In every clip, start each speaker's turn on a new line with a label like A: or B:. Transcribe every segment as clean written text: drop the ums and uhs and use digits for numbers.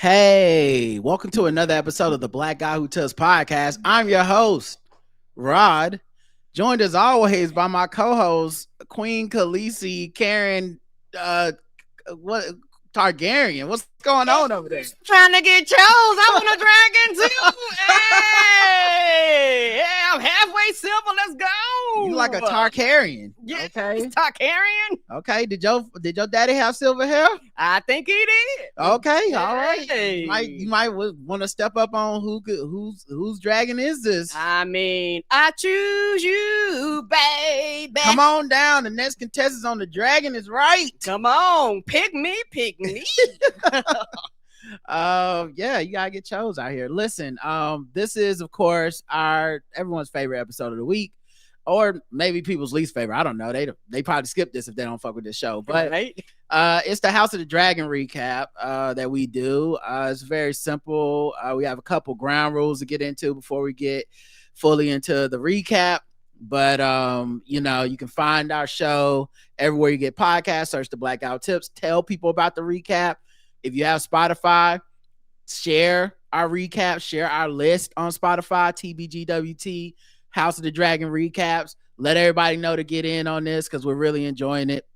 A: Hey, welcome to another episode of the Black Guy Who Tells podcast. I'm your host, Rod, joined as always by my co-host, Queen Khaleesi, Karen, what Targaryen. What's going on over there?
B: Trying to get chose. I want a dragon too. Hey, I'm halfway silver. Let's go.
A: You like a Targaryen?
B: Yeah,
A: Okay.
B: Targaryen.
A: Okay. Did your daddy have silver hair?
B: I think he did.
A: Okay. All right.
B: Hey.
A: You might want to step up on whose dragon is this?
B: I mean, I choose you, baby.
A: Come on down. The next contestant on the dragon is right.
B: Come on, pick me.
A: Yeah, you gotta get chose out here. Listen, this is of course everyone's favorite episode of the week, or maybe people's least favorite. I don't know. They probably skip this if they don't fuck with this show. But
B: right.
A: It's the House of the Dragon recap that we do. It's very simple. We have a couple ground rules to get into before we get fully into the recap. But you can find our show everywhere you get podcasts. Search the Blackout Tips. Tell people about the recap. If you have Spotify, share our recap, share our list on Spotify, TBGWT, House of the Dragon recaps. Let everybody know to get in on this because we're really enjoying it.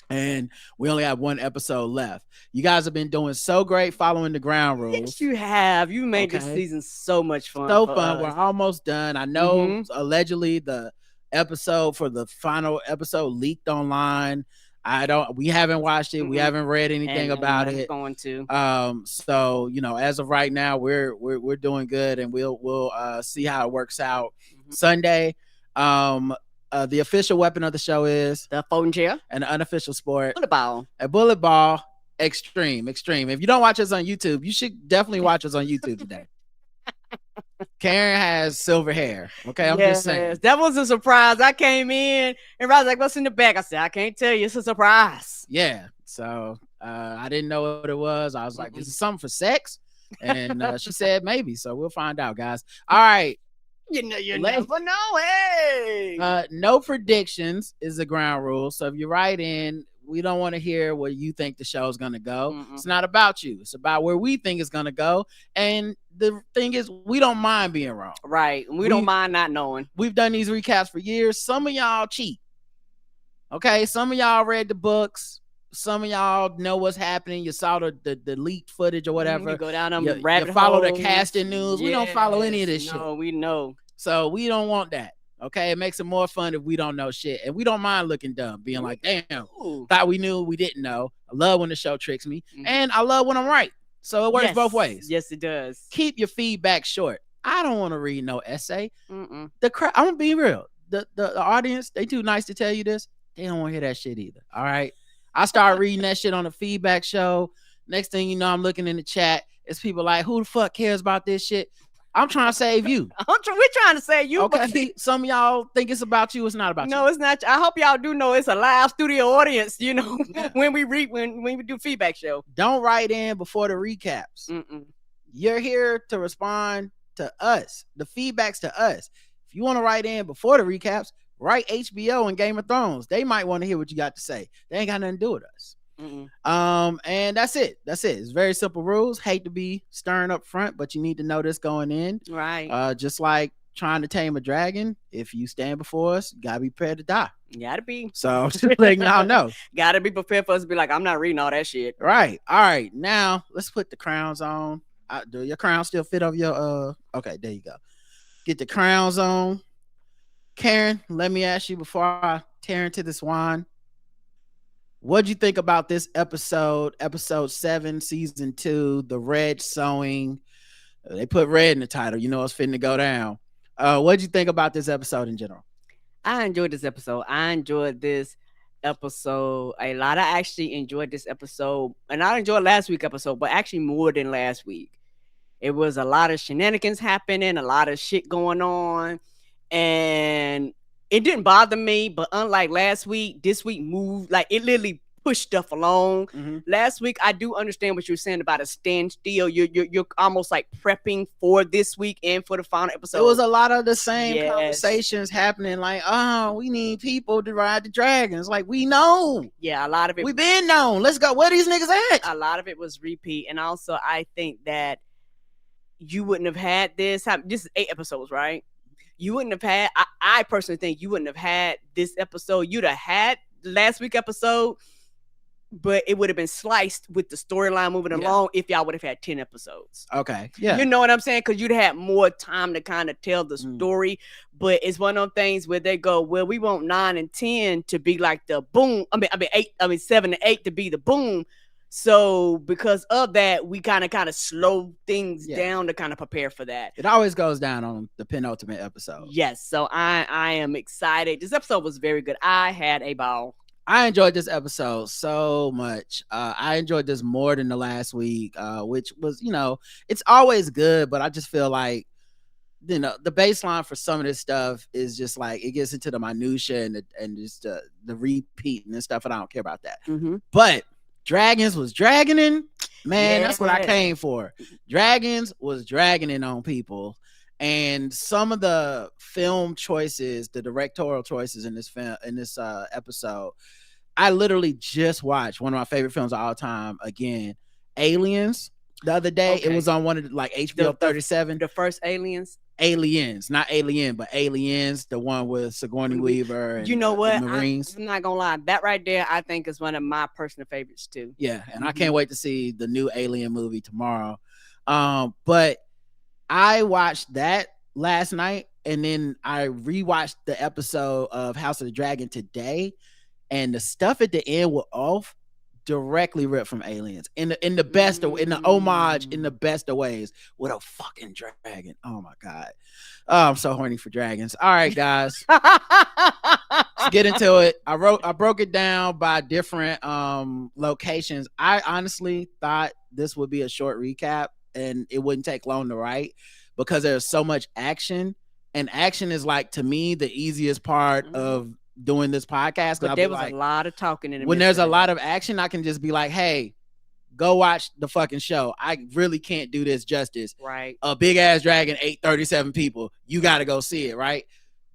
A: And we only have one episode left. You guys have been doing so great following the ground rules.
B: Yes, you have. You made this season so much fun.
A: So fun. We're almost done. I know allegedly the episode for the final episode leaked online. We haven't watched it. We haven't read anything about it.
B: Going to.
A: So as of right now, we're doing good, and we'll see how it works out Sunday. The official weapon of the show is
B: the folding chair,
A: and the unofficial sport,
B: bullet ball.
A: A bullet ball. Extreme. If you don't watch us on YouTube, you should definitely watch us on YouTube today. Karen has silver hair. Okay, I'm just saying.
B: That was a surprise. I came in and I was like, "What's in the bag?" I said, "I can't tell you. It's a surprise."
A: Yeah. So I didn't know what it was. I was like, "Is it something for sex?" And she said maybe. So we'll find out, guys. All right.
B: You never know. Hey.
A: No predictions is the ground rule. So if you write in, we don't want to hear where you think the show is going to go. It's not about you. It's about where we think it's going to go. And the thing is, we don't mind being wrong.
B: Right. We don't mind not knowing.
A: We've done these recaps for years. Some of y'all cheat. Okay. Some of y'all read the books. Some of y'all know what's happening. You saw the leaked footage or whatever.
B: You go down them
A: you
B: rabbit
A: follow
B: holes.
A: the casting news. We don't follow any of this shit.
B: No, we know.
A: So we don't want that. Okay, it makes it more fun if we don't know shit, and we don't mind looking dumb, being like, "Damn, thought we knew, we didn't know." I love when the show tricks me, and I love when I'm right. So it works both ways.
B: Yes, it does.
A: Keep your feedback short. I don't want to read no essay. I'm gonna be real. The audience, they too nice to tell you this. They don't want to hear that shit either. All right, I start reading that shit on the feedback show. Next thing you know, I'm looking in the chat. It's people like, "Who the fuck cares about this shit?" I'm trying to save you.
B: We're trying to save you.
A: Okay. Some of y'all think it's about you. It's not about you.
B: No, it's not. I hope y'all do know it's a live studio audience, when we do feedback show.
A: Don't write in before the recaps. You're here to respond to us. The feedback's to us. If you want to write in before the recaps, write HBO and Game of Thrones. They might want to hear what you got to say. They ain't got nothing to do with us. And that's it. It's very simple rules. Hate to be stern up front, but you need to know this going in.
B: Right.
A: Just like trying to tame a dragon, if you stand before us, you gotta be prepared to die.
B: You gotta be.
A: So just letting y'all know.
B: Gotta be prepared for us to be like, I'm not reading all that shit.
A: Right. All right. Now let's put the crowns on. Do your crown still fit over your okay, there you go. Get the crowns on. Karen, let me ask you before I tear into this wine. What'd you think about this episode 7, season 2, the red sewing? They put red in the title. You know it's fitting to go down. What'd you think about this episode in general?
B: I enjoyed this episode. A lot. I actually enjoyed this episode. And I enjoyed last week's episode, but actually more than last week. It was a lot of shenanigans happening, a lot of shit going on. And it didn't bother me, but unlike last week, this week moved, like it literally push stuff along.
A: Mhm.
B: Last week, I do understand what you're saying about a standstill. You're almost like prepping for this week and for the final episode.
A: It was a lot of the same
B: Yes.
A: conversations happening. Like, oh, we need people to ride the dragons. Like, we know.
B: Yeah, a lot of it.
A: We been known. Let's go. Where these niggas at?
B: A lot of it was repeat, and also I think that you wouldn't have had this. This is 8 episodes, right? You wouldn't have had. I personally think you wouldn't have had this episode. You'd have had last week episode, but it would have been sliced with the storyline moving along if y'all would have had 10 episodes.
A: Okay. Yeah.
B: You know what I'm saying? Because you'd have more time to kind of tell the story. But it's one of those things where they go, well, we want 9 and 10 to be like the boom. I mean 7 and 8 to be the boom. So because of that, we kind of slow things down to kind of prepare for that.
A: It always goes down on the penultimate episode.
B: Yes. So I am excited. This episode was very good. I had a ball.
A: I enjoyed this episode so much. I enjoyed this more than the last week, which was, it's always good, but I just feel like, the baseline for some of this stuff is just like, it gets into the minutia and just the repeating and stuff, and I don't care about that.
B: Mm-hmm.
A: But Dragons was dragoning, man. That's what I came for. Dragons was dragoning on people, and some of the film choices, the directorial choices in this film, in this episode, I literally just watched one of my favorite films of all time again, Aliens. The other day, it was on one of the, like HBO 37.
B: The first Aliens.
A: Aliens, not Alien, but Aliens, the one with Sigourney Weaver. And,
B: you know what?
A: Marines.
B: I'm not gonna lie, that right there, I think is one of my personal favorites too.
A: Yeah, and I can't wait to see the new Alien movie tomorrow. But I watched that last night, and then I rewatched the episode of House of the Dragon today, and the stuff at the end with Ulf directly ripped from Aliens in the best in the homage in the best of ways with a fucking dragon. Oh my god. Oh, I'm so horny for dragons. All right, guys. Let's get into it. I broke it down by different locations. I honestly thought this would be a short recap and it wouldn't take long to write because there's so much action, and action is like, to me, the easiest part of doing this podcast.
B: But there was a lot of talking in it.
A: When there's a lot of action, I can just be like, hey, go watch the fucking show. I really can't do this justice.
B: Right.
A: A big ass dragon, 837 people. You got to go see it, right?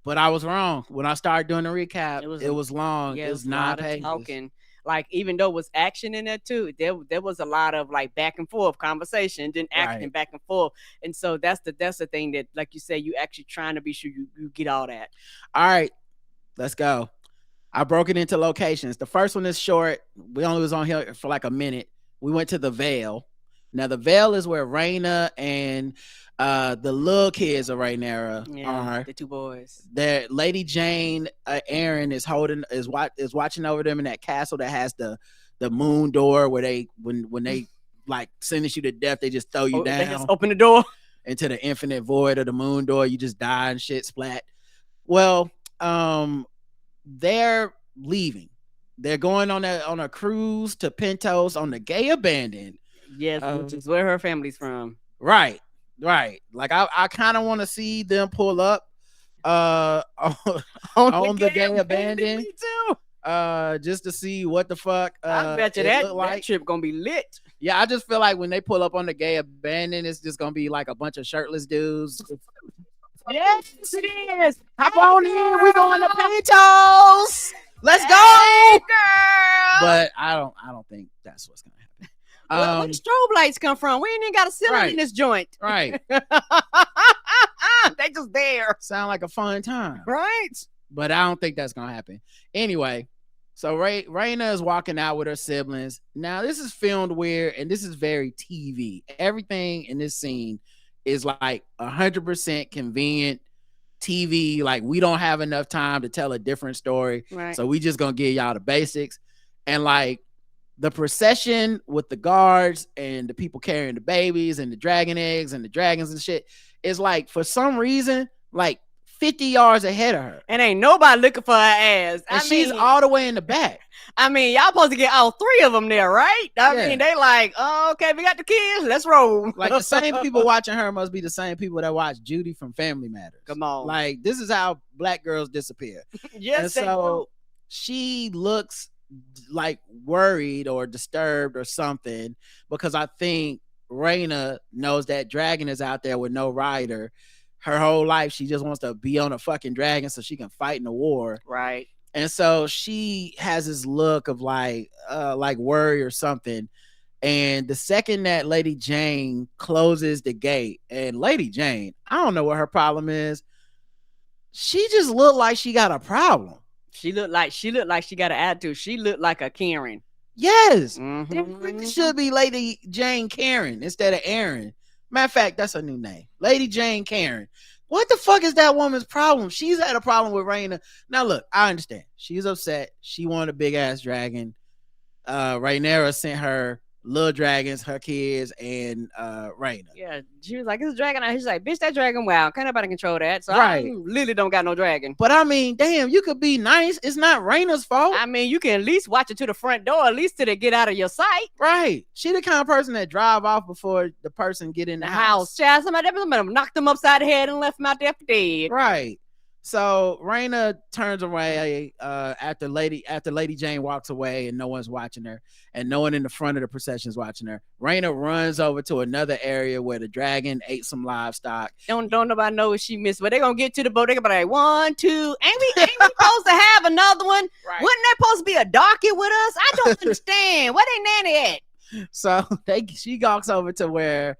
A: But I was wrong. When I started doing the recap, it was long.
B: Yeah,
A: it was 9 pages.
B: Talking. Like, even though it was action in there too, there was a lot of like back and forth conversation, then action back and forth. And so that's the thing that, like you say, you actually trying to be sure you get all that.
A: All right. Let's go. I broke it into locations. The first one is short. We only was on here for like a minute. We went to the Vale. Now the Vale is where Rhaena and the little kids of Rhaenyra are.
B: The 2 boys.
A: Their Lady Jane, Aaron is watching over them in that castle that has the moon door where they when they like sentence you to death, they just throw you down.
B: They just open the door
A: into the infinite void of the moon door. You just die and shit splat. Well, they're leaving. They're going on a cruise to Pentos on the Gay Abandon.
B: Yes, which is where her family's from.
A: Right. Like I kind of want to see them pull up on the Gay Abandon.
B: Me too.
A: Just to see what the fuck
B: I bet you that trip gonna be lit.
A: Yeah, I just feel like when they pull up on the Gay Abandon, it's just gonna be like a bunch of shirtless dudes.
B: Yes, it is.
A: Hop on in. We going to Pentos. Let's go,
B: girl.
A: But I don't think that's what's gonna happen.
B: Where the strobe lights come from? We ain't even got a ceiling in this joint.
A: Right.
B: They just there.
A: Sound like a fun time.
B: Right.
A: But I don't think that's gonna happen. Anyway, so Rhaena is walking out with her siblings. Now this is filmed weird, and this is very TV. Everything in this scene is like 100% convenient TV. Like, we don't have enough time to tell a different story.
B: Right.
A: So we just gonna give y'all the basics. And like the procession with the guards and the people carrying the babies and the dragon eggs and the dragons and shit is like, for some reason, like 50 yards ahead of her.
B: And ain't nobody looking for her ass.
A: And she's all the way in the back.
B: I mean, y'all supposed to get all 3 of them there, right? I mean, they like, oh, okay, we got the kids, let's roll.
A: Like, the same people watching her must be the same people that watch Judy from Family Matters.
B: Come on.
A: Like, this is how black girls disappear.
B: Yes,
A: and so she looks like worried or disturbed or something, because I think Rhaena knows that dragon is out there with no rider. Her whole life she just wants to be on a fucking dragon so she can fight in the war.
B: Right.
A: And so she has this look of like worry or something. And the second that Lady Jane closes the gate, and Lady Jane, I don't know what her problem is. She just looked like she got a problem.
B: She looked like she got an attitude. She looked like a Karen.
A: Yes.
B: Mhm.
A: It really should be Lady Jane Karen instead of Aaron. Matter of fact, that's her new name. Lady Jane Karen. What the fuck is that woman's problem? She's had a problem with Rhaena. Now look, I understand. She's upset. She wanted a big ass dragon. Rhaenyra sent her little dragons, her kids, and Rhaena.
B: Yeah, she was like, "It's a dragon out." He's like, "Bitch, that dragon wild. Can't nobody control that." So
A: Right.
B: I literally don't got no dragon.
A: But I mean, damn, you could be nice. It's not Rhaena's fault.
B: I mean, you can at least watch it to the front door, at least till they get out of your sight.
A: Right. She the kind of person that drive off before the person get in the house.
B: Child, somebody knocked them upside the head and left them out there for dead.
A: Right. So Rhaena turns away after Lady Jane walks away and no one's watching her, and no one in the front of the procession is watching her. Rhaena runs over to another area where the dragon ate some livestock.
B: Don't nobody know what she missed, but they're gonna get to the boat. They're gonna be like, 1, 2. Ain't we supposed to have another one?
A: Right.
B: Wasn't there supposed to be a darky with us? I don't understand. Where they nanny at?
A: So she walks over to where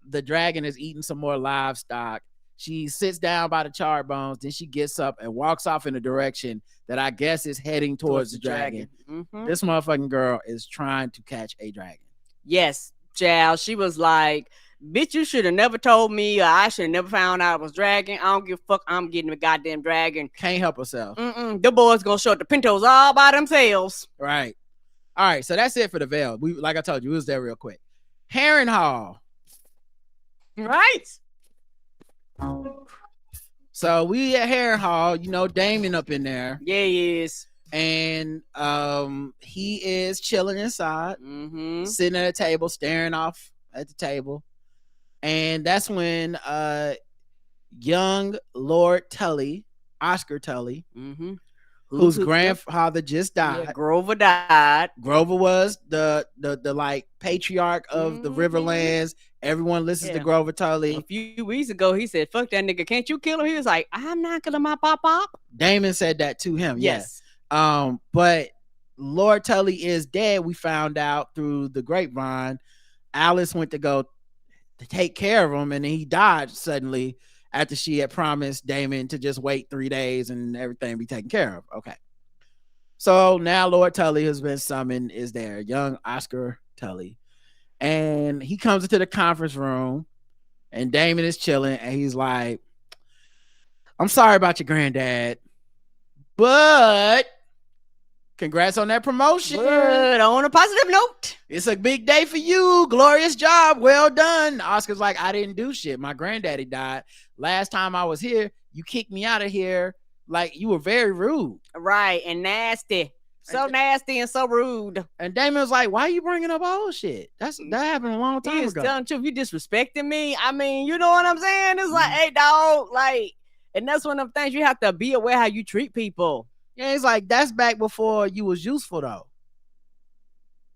A: the dragon is eating some more livestock. She sits down by the charred bones. Then she gets up and walks off in a direction that I guess is heading towards the dragon.
B: Mm-hmm.
A: This motherfucking girl is trying to catch a dragon.
B: Yes, child. She was like, "Bitch, you should have never told me, or I should have never found out it was dragon. I don't give a fuck. I'm getting the goddamn dragon."
A: Can't help herself.
B: The boys gonna show up the Pintos all by themselves.
A: Right. All right. So that's it for the veil. We, like I told you, we was there real quick. Harrenhal.
B: Right.
A: So we at Harrenhal, you know, Damon up in there.
B: Yeah, he is.
A: And he is chilling inside, sitting at a table, staring off at the table. And that's when young Lord Tully, Oscar Tully, whose grandfather just died.
B: Yeah, Grover died.
A: Grover was the like patriarch of the Riverlands. Everyone listens to Grover Tully.
B: A few weeks ago, he said, "Fuck that nigga, can't you kill him?" He was like, "I'm not killing my pop."
A: Damon said that to him.
B: Yes.
A: But Lord Tully is dead. We found out through the grapevine. Alice went to go to take care of him, and then he died suddenly after she had promised Damon to just wait 3 days and everything be taken care of. Okay. So now Lord Tully has been summoned, is there, young Oscar Tully. And he comes into the conference room, and Damon is chilling, and he's like, "I'm sorry about your granddad, but congrats on that promotion.
B: But on a positive note,
A: it's a big day for you. Glorious job. Well done." Oscar's like, "I didn't do shit. My granddaddy died. Last time I was here, you kicked me out of here. Like, you were very rude."
B: Right, and nasty. So nasty and so rude.
A: And Damon was like, "Why are you bringing up old shit? That happened a long time ago."
B: Telling the truth. You disrespecting me. I mean, you know what I'm saying? It's like, hey, dog, like, and that's one of the things you have to be aware how you treat people.
A: Yeah, it's like, that's back before you was useful though.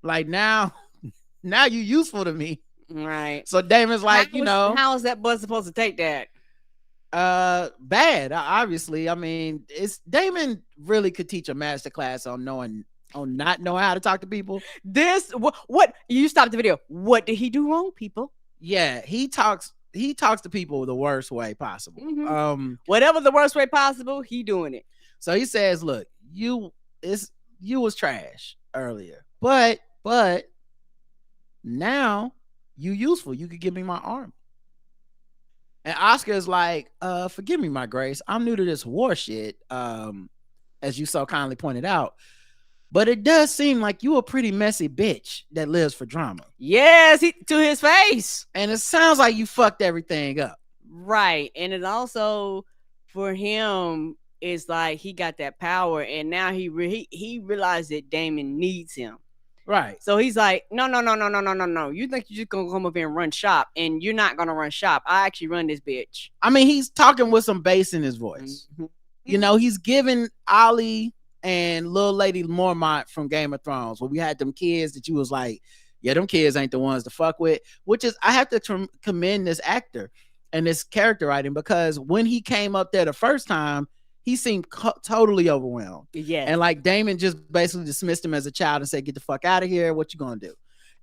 A: Like now you useful to me.
B: Right.
A: So Damon's like,
B: how is that boy supposed to take that?
A: Bad, obviously. I mean, it's Damon really could teach a master class on not knowing how to talk to people.
B: What you stopped the video. What did he do wrong, people?
A: Yeah, he talks to people the worst way possible.
B: Whatever the worst way possible, he doing it.
A: So he says, "Look, you was trash earlier, but now you useful. You could give me my army." And Oscar is like, "Forgive me, my grace. I'm new to this war shit, as you so kindly pointed out. But it does seem like you a pretty messy bitch that lives for drama."
B: Yes, to his face.
A: And it sounds like you fucked everything up.
B: Right. And it also, for him, is like he got that power, and now he realized that Damon needs him.
A: Right.
B: So he's like, no. You think you're just gonna come up here and run shop, and you're not gonna run shop. I actually run this bitch.
A: I mean, he's talking with some bass in his voice. You know, he's giving Ollie and little lady Mormont from Game of Thrones, where we had them kids that you was like, yeah, them kids ain't the ones to fuck with. Which is, I have to commend this actor and this character writing, because when he came up there the first time, he seemed totally overwhelmed.
B: Yes.
A: And like Daemon just basically dismissed him as a child and said, get the fuck out of here. What you gonna do?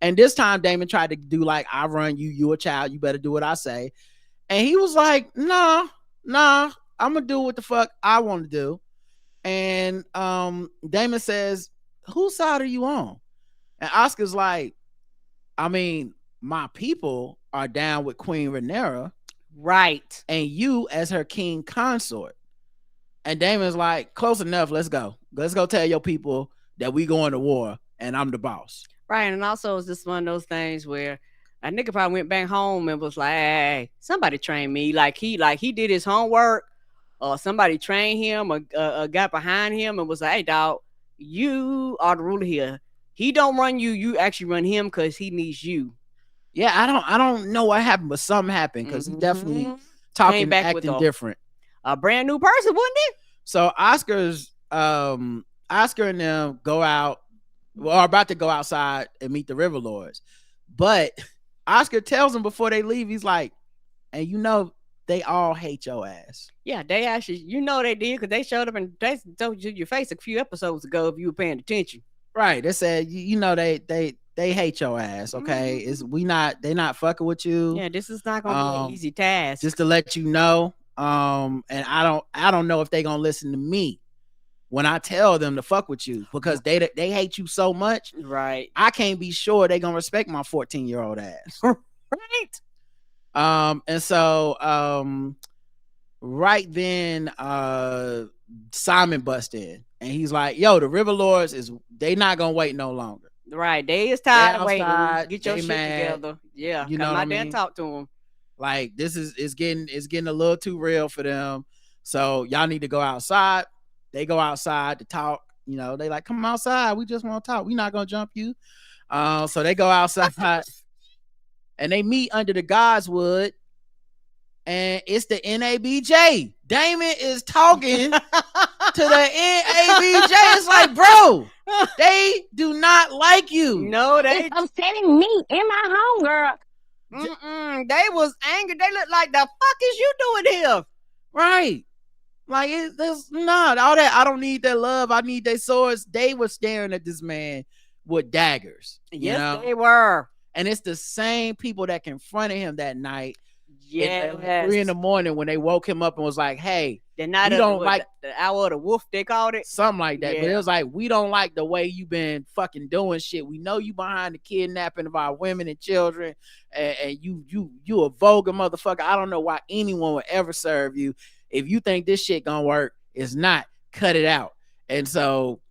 A: And this time Daemon tried to do like, I run you, you a child, you better do what I say. And he was like, nah, I'm gonna do what the fuck I want to do. And Daemon says, whose side are you on? And Oscar's like, I mean, my people are down with Queen Rhaenyra.
B: Right.
A: And you as her king consort. And Daemon's like, close enough, let's go. Let's go tell your people that we going to war and I'm the boss.
B: Right. And also it's just one of those things where a nigga probably went back home and was like, hey, somebody trained me. Like he did his homework, or somebody trained him, or got behind him and was like, hey, dog, you are the ruler here. He don't run you. You actually run him because he needs you.
A: Yeah, I don't know what happened, but something happened, because he definitely talking, acting different.
B: A brand new person, wouldn't it?
A: So Oscar and them go out, are about to go outside and meet the River Lords. But Oscar tells them before they leave, he's like, and you know, they all hate your ass.
B: Yeah, they actually, you know they did, because they showed up and they told you your face a few episodes ago if you were paying attention.
A: Right. They said, you know, they hate your ass, okay? They not fucking with you.
B: Yeah, this is not gonna be an easy task.
A: Just to let you know. And I don't know if they gonna listen to me when I tell them to fuck with you, because they hate you so much.
B: Right.
A: I can't be sure they gonna respect my 14-year-old ass.
B: Right.
A: And so right then Simon bust in and he's like, yo, the River Lords they not gonna wait no longer.
B: Right. They is tired of waiting. Get your shit
A: mad.
B: together. Yeah.
A: You know
B: come
A: what
B: out
A: I
B: there
A: mean?
B: and talk to them.
A: Like, this is getting a little too real for them. So y'all need to go outside. They go outside to talk. You know, they like, come outside. We just want to talk. We not gonna jump you. So they go outside and they meet under the Godswood. And it's the NABJ. Daemon is talking to the NABJ. It's like, bro, they do not like you.
B: No, they
C: upsetting me and my homegirl.
B: They was angry. They look like, the fuck is you doing here?
A: Right. Like, there's not all that. I don't need their love. I need their swords. They were staring at this man with daggers.
B: Yes, they were.
A: And it's the same people that confronted him that night.
B: Yeah,
A: at 3 a.m. when they woke him up and was like, hey,
B: the night
A: we don't like
B: the hour of the wolf, they called it.
A: Something like that.
B: Yeah.
A: But it was like, we don't like the way you been fucking doing shit. We know you behind the kidnapping of our women and children, and you a vulgar motherfucker. I don't know why anyone would ever serve you. If you think this shit gonna work, it's not. Cut it out. And so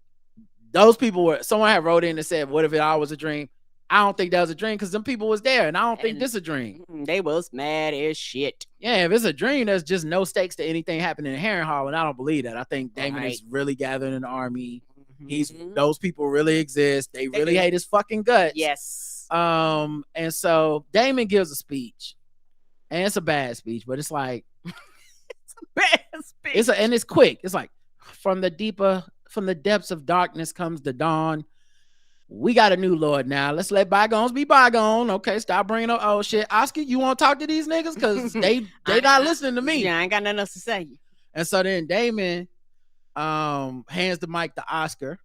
A: those people someone had wrote in and said, what if it all was a dream? I don't think that was a dream, because them people was there, and I don't think this is a dream.
B: They was mad as shit.
A: Yeah, if it's a dream, there's just no stakes to anything happening in Harrenhal, and I don't believe that. I think Daemon is really gathering an army. Those people really exist. They really hate his fucking guts.
B: Yes.
A: And so Daemon gives a speech, and it's a bad speech, but it's like
B: it's a bad speech.
A: And it's quick. It's like, from the depths of darkness comes the dawn. We got a new lord now. Let's let bygones be bygone. Okay, stop bringing up old shit. Oscar, you want to talk to these niggas? Because they not listening to me.
B: Yeah, I ain't got nothing else to say.
A: And so then Daemon hands the mic to Oscar.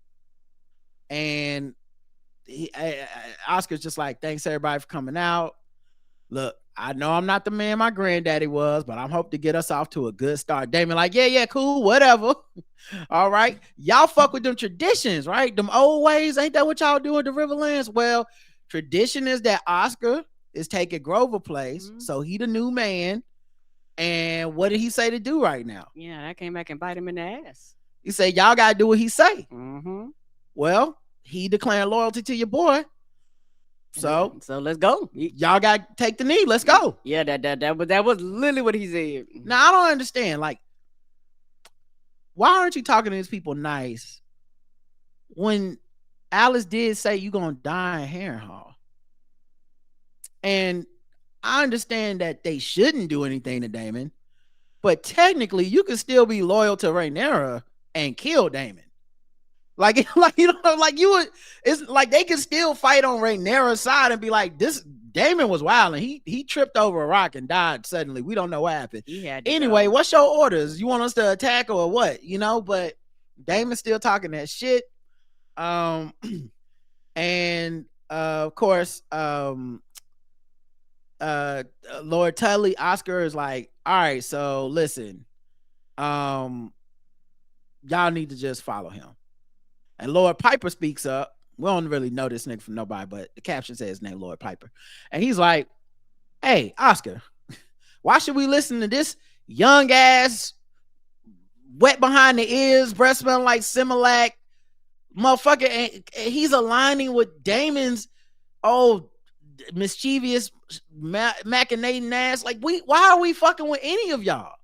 A: And Oscar's just like, thanks everybody for coming out. Look, I know I'm not the man my granddaddy was, but I'm hoping to get us off to a good start. Daemon like, yeah, cool, whatever. All right. Y'all fuck with them traditions, right? Them old ways. Ain't that what y'all do in the Riverlands? Well, tradition is that Oscar is taking Grover place. So he the new man. And what did he say to do right now?
B: Yeah, I came back and bite him in the ass.
A: He said, y'all got to do what he say. Well, he declared loyalty to your boy. So
B: let's go.
A: Y'all got to take the knee. Let's go.
B: Yeah, that was literally what he said.
A: Now, I don't understand. Like, why aren't you talking to these people nice when Alice did say you going to die in Harrenhal? And I understand that they shouldn't do anything to Daemon, but technically you can still be loyal to Rhaenyra and kill Daemon. Like you know, like you would. It's like they can still fight on Rhaenyra's side and be like, this Damon was wild and he tripped over a rock and died suddenly. We don't know what happened.
B: He had to
A: Anyway,
B: go.
A: what's your orders? You want us to attack or what? You know, but Damon's still talking that shit. And of course, Lord Tully, Oscar is like, all right, so listen, y'all need to just follow him. And Lord Piper speaks up. We don't really know this nigga from nobody, but the caption says his name Lord Piper. And he's like, hey, Oscar, why should we listen to this young ass, wet behind the ears, breath smelling like Similac motherfucker? And he's aligning with Damon's old mischievous machinating ass. Like, why are we fucking with any of y'all?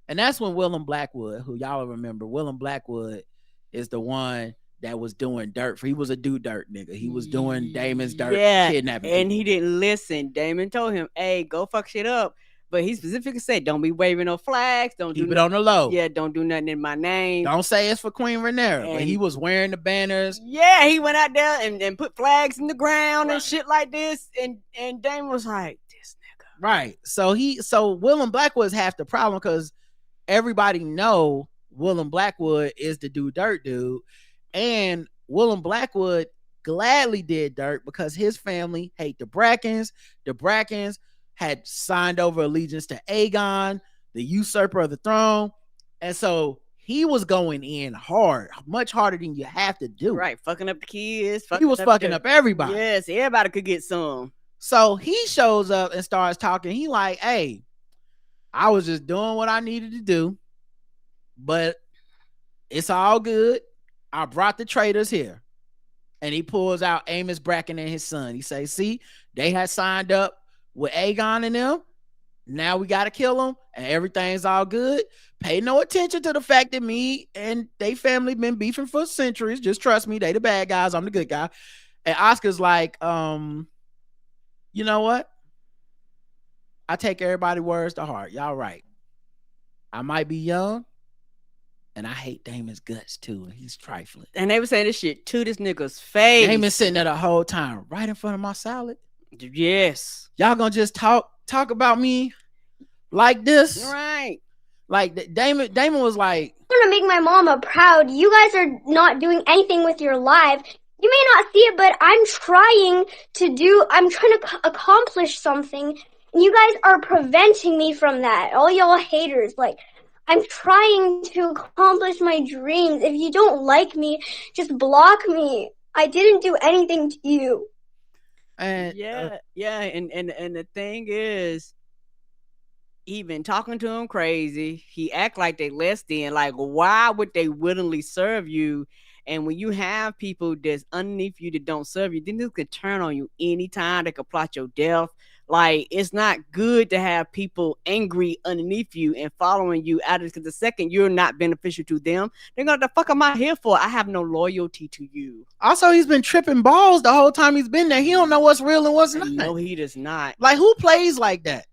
A: And that's when Willem Blackwood, who y'all remember, Willem Blackwood is the one that was doing dirt for. He was a do dirt nigga. He was doing Damon's dirt, kidnapping
B: and
A: people.
B: he didn't listen. Damon told him, hey, go fuck shit up. But he specifically said, don't be waving no flags. Don't
A: keep it on the low.
B: Yeah, don't do nothing in my name.
A: Don't say it's for Queen Rhaenyra. But he was wearing the banners.
B: Yeah, he went out there and put flags in the ground and shit like this. And Damon was like, this nigga.
A: Right. So Willem Blackwood's half the problem because everybody know Willem Blackwood is the do dirt dude. And Willem Blackwood gladly did dirt because his family hate the Brackens. The Brackens had signed over allegiance to Aegon, the usurper of the throne. And so he was going in hard, much harder than you have to do.
B: Right, fucking up the kids.
A: He was fucking up everybody.
B: Yes, everybody could get some.
A: So he shows up and starts talking. He like, hey, I was just doing what I needed to do, but it's all good. I brought the traitors here. And he pulls out Amos Bracken and his son. He says, see, they had signed up with Aegon and them. Now we got to kill them and everything's all good. Pay no attention to the fact that me and they family been beefing for centuries. Just trust me. They the bad guys. I'm the good guy. And Oscar's like, you know what? I take everybody's words to heart. Y'all right. I might be young and I hate Damon's guts too. And he's trifling.
B: And they were saying this shit to this nigga's face.
A: Damon's sitting there the whole time right in front of my salad.
B: Yes.
A: Y'all gonna just talk about me like this?
B: Right.
A: Like Damon was like,
D: I'm gonna make my mama proud. You guys are not doing anything with your life. You may not see it, but I'm trying to accomplish something. And you guys are preventing me from that. All y'all haters, like, I'm trying to accomplish my dreams. If you don't like me, just block me. I didn't do anything to you.
A: and
B: And the thing is, he been talking to him crazy. He act like they less than. Like, why would they willingly serve you? And when you have people that's underneath you that don't serve you, then this could turn on you anytime. They could plot your death. Like, it's not good to have people angry underneath you and following you out of because the second you're not beneficial to them, they're going, the fuck am I here for? I have no loyalty to you.
A: Also, he's been tripping balls the whole time he's been there. He don't know what's real and what's not.
B: No, he does not.
A: Like, who plays like that?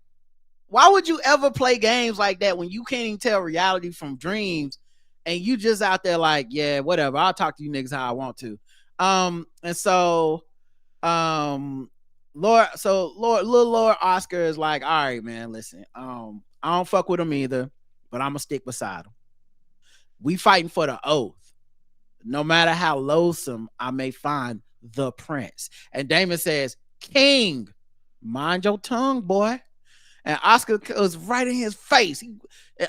A: Why would you ever play games like that when you can't even tell reality from dreams and you just out there like, yeah, whatever. I'll talk to you niggas how I want to. And so, little Lord Oscar is like, all right, man, listen, I don't fuck with him either, but I'm gonna stick beside him. We fighting for the oath. No matter how loathsome I may find the prince. And Damon says, King, mind your tongue, boy. And Oscar was right in his face.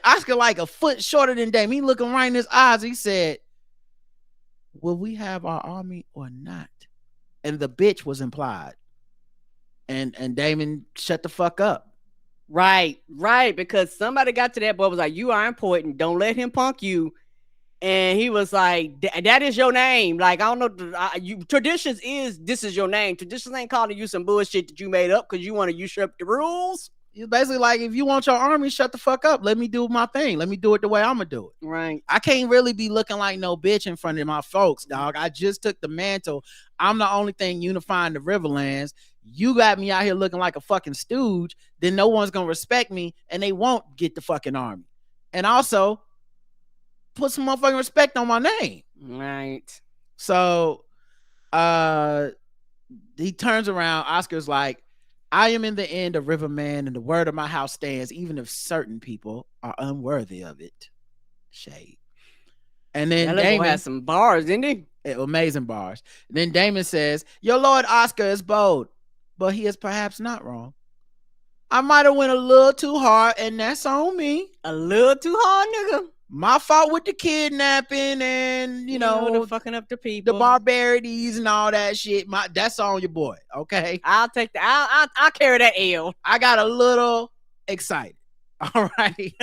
A: Oscar like a foot shorter than Damon. He looking right in his eyes. He said, will we have our army or not? And the bitch was implied. And Damon shut the fuck up.
B: Right. Because somebody got to that boy was like, you are important. Don't let him punk you. And he was like, that is your name. Like, I don't know. Traditions is, this is your name. Traditions ain't calling you some bullshit that you made up because you want to usurp the rules.
A: It's basically like, if you want your army, shut the fuck up. Let me do my thing. Let me do it the way I'm going to do it.
B: Right.
A: I can't really be looking like no bitch in front of my folks, dog. I just took the mantle. I'm the only thing unifying the Riverlands. You got me out here looking like a fucking stooge. Then no one's going to respect me and they won't get the fucking army. And also, put some motherfucking respect on my name.
B: Right.
A: So he turns around. Oscar's like, I am in the end a riverman, and the word of my house stands, even if certain people are unworthy of it. Shade. And then
B: That
A: Damon
B: has some bars, didn't he?
A: Amazing bars. And then Damon says, your Lord Oscar is bold, but he is perhaps not wrong. I might have went a little too hard, and that's on me.
B: A little too hard, nigga.
A: My fault with the kidnapping and you know
B: the fucking up the people,
A: the barbarities and all that shit. That's on your boy. Okay,
B: I'll take that. I'll carry that L.
A: I got a little excited. All right,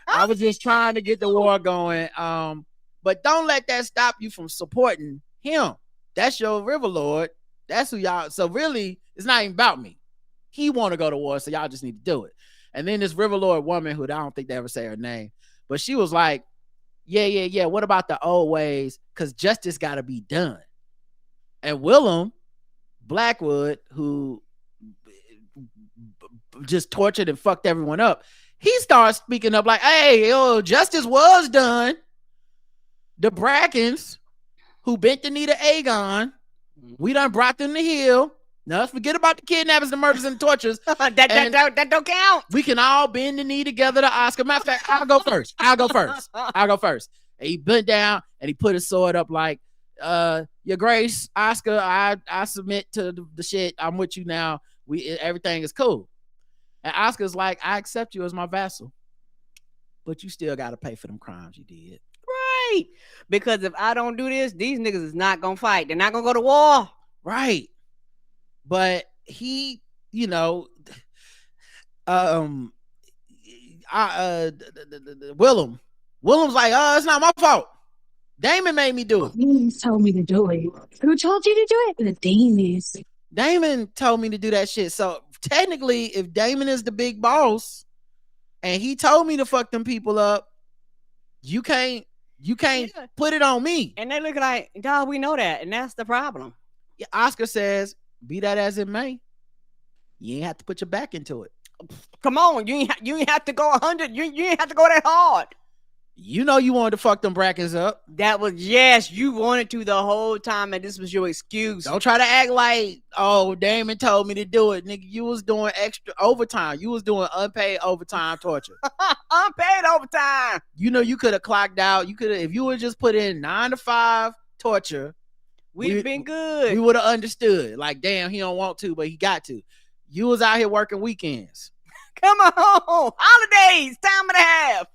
A: I was just trying to get the war going. But don't let that stop you from supporting him. That's your river lord. That's who y'all. So really, it's not even about me. He want to go to war, so y'all just need to do it. And then this river lord woman, who I don't think they ever say her name, but she was like, yeah. What about the old ways? Because justice got to be done. And Willem Blackwood, who just tortured and fucked everyone up, he starts speaking up like, hey, justice was done. The Brackens, who bent the knee to Aegon, we done brought them to heel. Now let's forget about the kidnappings, the murders, and the tortures.
B: that don't count.
A: We can all bend the knee together to Oscar. Matter of fact, I'll go first. And he bent down and he put his sword up like, your grace, Oscar, I submit to the shit. I'm with you now. Everything is cool. And Oscar's like, I accept you as my vassal, but you still got to pay for them crimes you did.
B: Right. Because if I don't do this, these niggas is not going to fight. They're not going to go to war.
A: Right. But he, Willem's like, it's not my fault. Damon made me do it.
C: You told me to do it. Who told you to do it? The demons.
A: Damon told me to do that shit. So technically, if Damon is the big boss and he told me to fuck them people up, you can't put it on me.
B: And they look like, dog, we know that. And that's the problem.
A: Oscar says, be that as it may, you ain't have to put your back into it.
B: Come on, you ain't have to go 100. You ain't have to go that hard.
A: You know you wanted to fuck them Brackens up.
B: That was, yes, you wanted to the whole time, and this was your excuse.
A: Don't try to act like, Damon told me to do it. Nigga, you was doing extra overtime. You was doing unpaid overtime torture.
B: Unpaid overtime.
A: You know you could have clocked out. You could have, if you would just put in 9 to 5 torture,
B: we've been good.
A: We would have understood. Like, damn, he don't want to, but he got to. You was out here working weekends.
B: Come on, holidays, time and a half.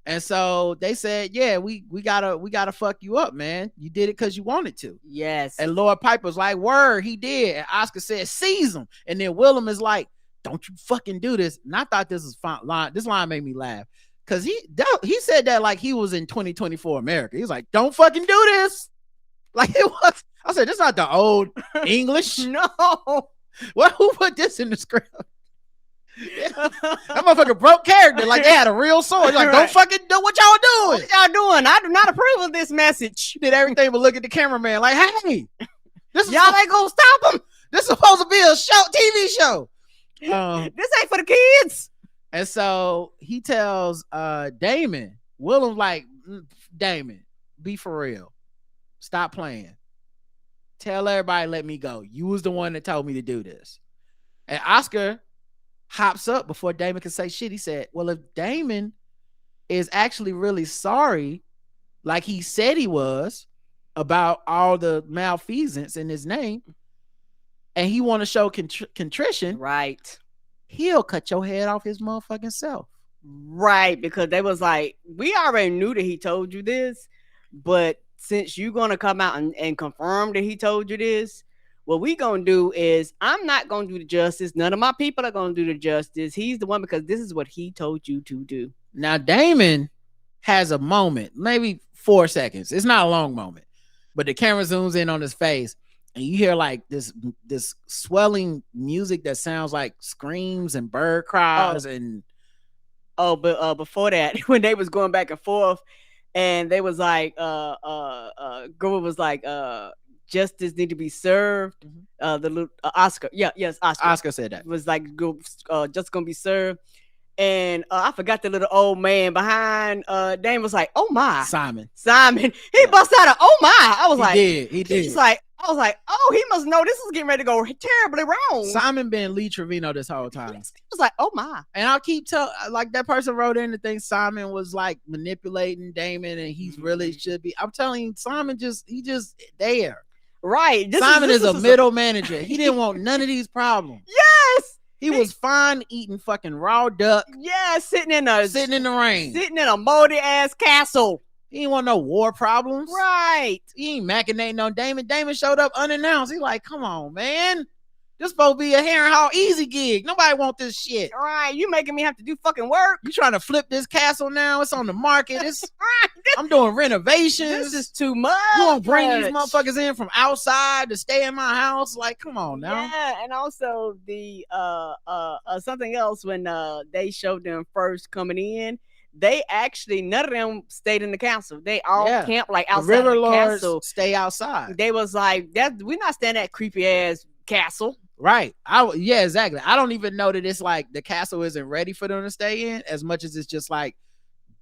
A: And so they said, yeah, we gotta fuck you up, man. You did it because you wanted to.
B: Yes.
A: And Lord Piper's like, word, he did. And Oscar said, seize him. And then Willem is like, don't you fucking do this. And I thought this was fine line. This line made me laugh. Cause he said that like he was in 2024 America. He was like, don't fucking do this. Like it was. I said, this is not the old English.
B: No.
A: Well, who put this in the script? Yeah. That motherfucker broke character. Like they had a real sword. Like, don't fucking do what y'all doing.
B: What y'all doing? I do not approve of this message.
A: She did everything but look at the cameraman. Like, hey,
B: y'all ain't gonna stop him.
A: This is supposed to be a TV show.
B: This ain't for the kids.
A: And so he tells Damon, Willem, like, Damon, be for real. Stop playing. Tell everybody, let me go. You was the one that told me to do this. And Oscar hops up before Damon can say shit. He said, well, if Damon is actually really sorry, like he said he was, about all the malfeasance in his name, and he want to show contrition,
B: right,
A: he'll cut your head off his motherfucking self.
B: Right, because they was like, we already knew that he told you this, but since you're going to come out and confirm that he told you this, what we going to do is I'm not going to do the justice. None of my people are going to do the justice. He's the one because this is what he told you to do.
A: Now, Damon has a moment, maybe 4 seconds. It's not a long moment, but the camera zooms in on his face and you hear like this swelling music that sounds like screams and bird cries.
B: But before that, when they was going back and forth and they was like, Grover was like, justice need to be served. The little Oscar, yes, Oscar
A: said that
B: was like, just gonna be served. And I forgot the little old man behind Dame was like, oh my.
A: Simon.
B: He bust out a oh my. I was like,
A: he did.
B: He's like, I was like, oh, he must know this is getting ready to go terribly wrong.
A: Simon been Lee Trevino this whole time.
B: He was like, oh my.
A: And I'll keep like that person wrote in to think Simon was like manipulating Damon and he's really should be. I'm telling you, Simon he just there.
B: Right.
A: Simon is a middle manager. He didn't want none of these problems.
B: Yes.
A: He was fine eating fucking raw duck.
B: Yeah, sitting in the rain. Sitting in a moldy ass castle.
A: He didn't want no war problems.
B: Right.
A: He ain't machinating on Damon. Damon showed up unannounced. He like, come on, man. This supposed to be a Harrenhal easy gig. Nobody want this shit.
B: Right. You making me have to do fucking work.
A: You trying to flip this castle now? It's on the market. I'm doing renovations.
B: This is too much.
A: You gonna bring these motherfuckers in from outside to stay in my house? Like, come on now.
B: Yeah, and also the something else when they showed them first coming in. They actually, none of them stayed in the castle. They all camped like outside the
A: River Lords
B: castle.
A: Stay outside.
B: They was like, we're not staying in that creepy ass castle.
A: Right. Yeah, exactly. I don't even know that it's like the castle isn't ready for them to stay in as much as it's just like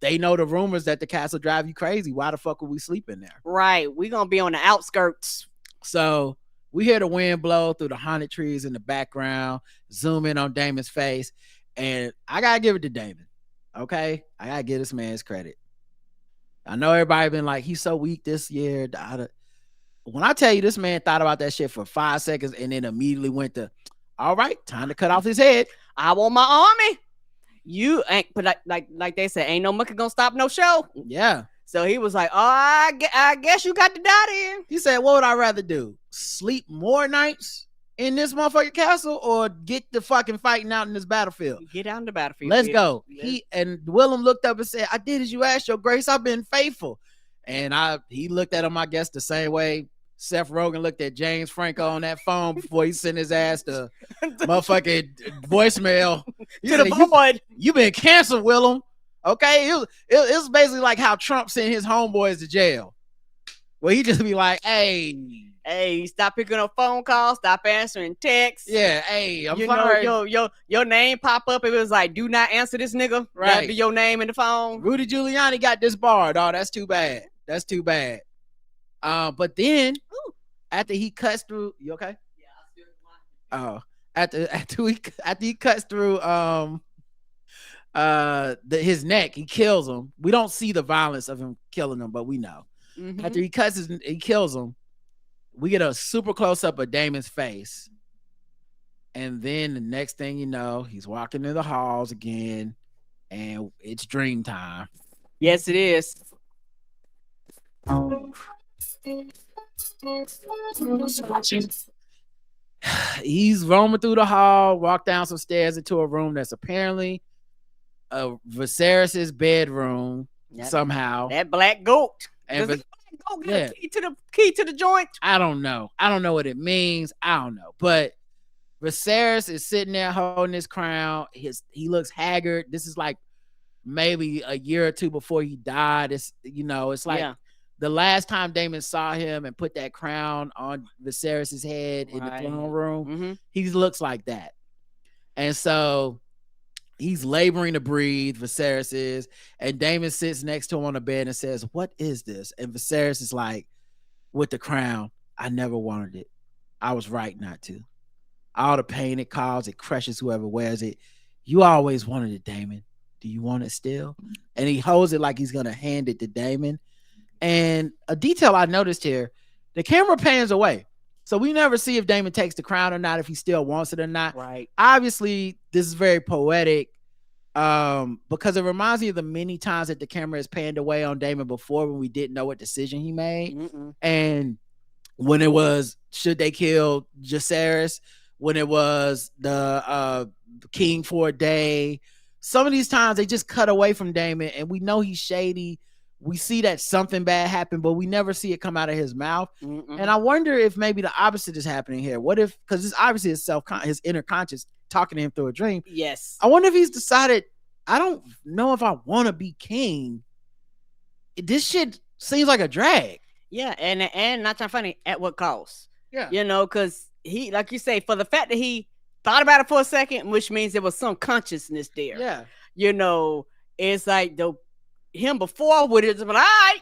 A: they know the rumors that the castle drive you crazy. Why the fuck would we sleep in there?
B: Right. We're going to be on the outskirts.
A: So we hear the wind blow through the haunted trees in the background, zoom in on Damon's face. And I got to give it to Damon. Okay. I got to give this man his credit. I know everybody been like, he's so weak this year. When I tell you this man thought about that shit for 5 seconds and then immediately went to, all right, time to cut off his head.
B: I want my army. You ain't, but like they said, ain't no monkey gonna stop no show.
A: Yeah.
B: So he was like, oh, I guess you got to die then.
A: He said, what would I rather do? Sleep more nights in this motherfucking castle or get the fucking fighting out in this battlefield?
B: Get out in the battlefield.
A: Let's go. And Willem looked up and said, I did as you asked, your grace. I've been faithful. And he looked at him, I guess, the same way Seth Rogen looked at James Franco on that phone before he sent his ass to motherfucking voicemail.
B: To the void.
A: You been canceled, Willem. Okay? It was basically like how Trump sent his homeboys to jail. Where he just be like, hey,
B: stop picking up phone calls, stop answering texts.
A: Yeah, hey, I'm
B: sorry. Your name pop up. It was like, do not answer this nigga.
A: Right.
B: That'd be your name in the phone.
A: Rudy Giuliani got disbarred. Oh, that's too bad. That's too bad. But then after he cuts through, you okay? Yeah, I still after he cuts through his neck, he kills him. We don't see the violence of him killing him, but we know. Mm-hmm. After he kills him, we get a super close up of Damon's face. And then the next thing you know, he's walking in the halls again, and it's dream time.
B: Yes, it is.
A: He's roaming through the hall, walked down some stairs into a room that's apparently Viserys's bedroom somehow.
B: That black goat.
A: And
B: Black goat got a key to the joint.
A: I don't know what it means. I don't know. But Viserys is sitting there holding his crown. He looks haggard. This is like maybe a year or two before he died. It's like the last time Daemon saw him and put that crown on Viserys' head in the throne room, he looks like that. And so he's laboring to breathe, Viserys is, and Daemon sits next to him on the bed and says, "What is this?" And Viserys is like, with the crown, "I never wanted it. I was right not to. All the pain it caused, it crushes whoever wears it. You always wanted it, Daemon. Do you want it still?" And he holds it like he's going to hand it to Daemon. And a detail I noticed here, the camera pans away. So we never see if Daemon takes the crown or not, if he still wants it or not.
B: Right.
A: Obviously, this is very poetic because it reminds me of the many times that the camera has panned away on Daemon before when we didn't know what decision he made. And when it was, should they kill Jacaerys? When it was the king for a day. Some of these times they just cut away from Daemon and we know he's shady. We see that something bad happened, but we never see it come out of his mouth. And I wonder if maybe the opposite is happening here. What if, because it's obviously his inner conscious talking to him through a dream.
B: Yes.
A: I wonder if he's decided, I don't know if I want to be king. This shit seems like a drag.
B: Yeah, and not trying funny, at what cost?
A: Yeah.
B: You know, because he, like you say, for the fact that he thought about it for a second, which means there was some consciousness there.
A: Yeah.
B: you know, it's like him before would have been all right.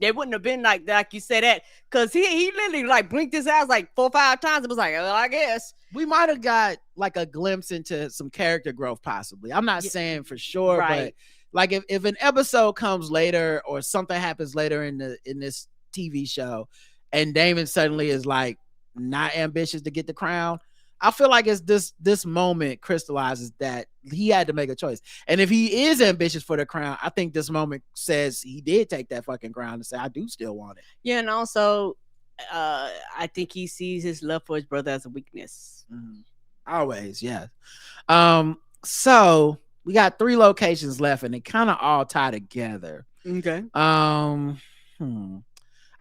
B: They wouldn't have been like you said that, because he literally like blinked his eyes like 4 or 5 times. It was like, well, I guess
A: we might have got like a glimpse into some character growth, possibly. I'm not saying for sure, but like if an episode comes later or something happens later in this TV show, and Damon suddenly is like not ambitious to get the crown, I feel like it's this moment crystallizes that he had to make a choice. And if he is ambitious for the crown, I think this moment says he did take that fucking crown and say, I do still want it.
B: Yeah, and also I think he sees his love for his brother as a weakness.
A: Always, yeah. So we got 3 locations left, and they kind of all tie together.
B: Okay.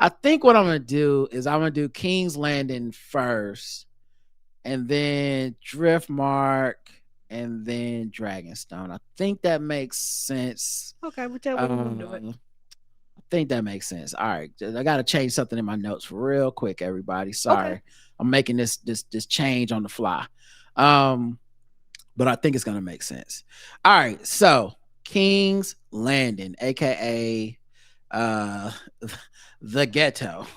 A: I think what I'm gonna do is I'm gonna do King's Landing first, and then Driftmark, and then Dragonstone. I think that makes sense.
B: Okay, we'll tell you do it.
A: I think that makes sense. All right, I gotta change something in my notes real quick, everybody. Sorry, okay. I'm making this change on the fly, but I think it's gonna make sense. All right, so King's Landing, aka the ghetto,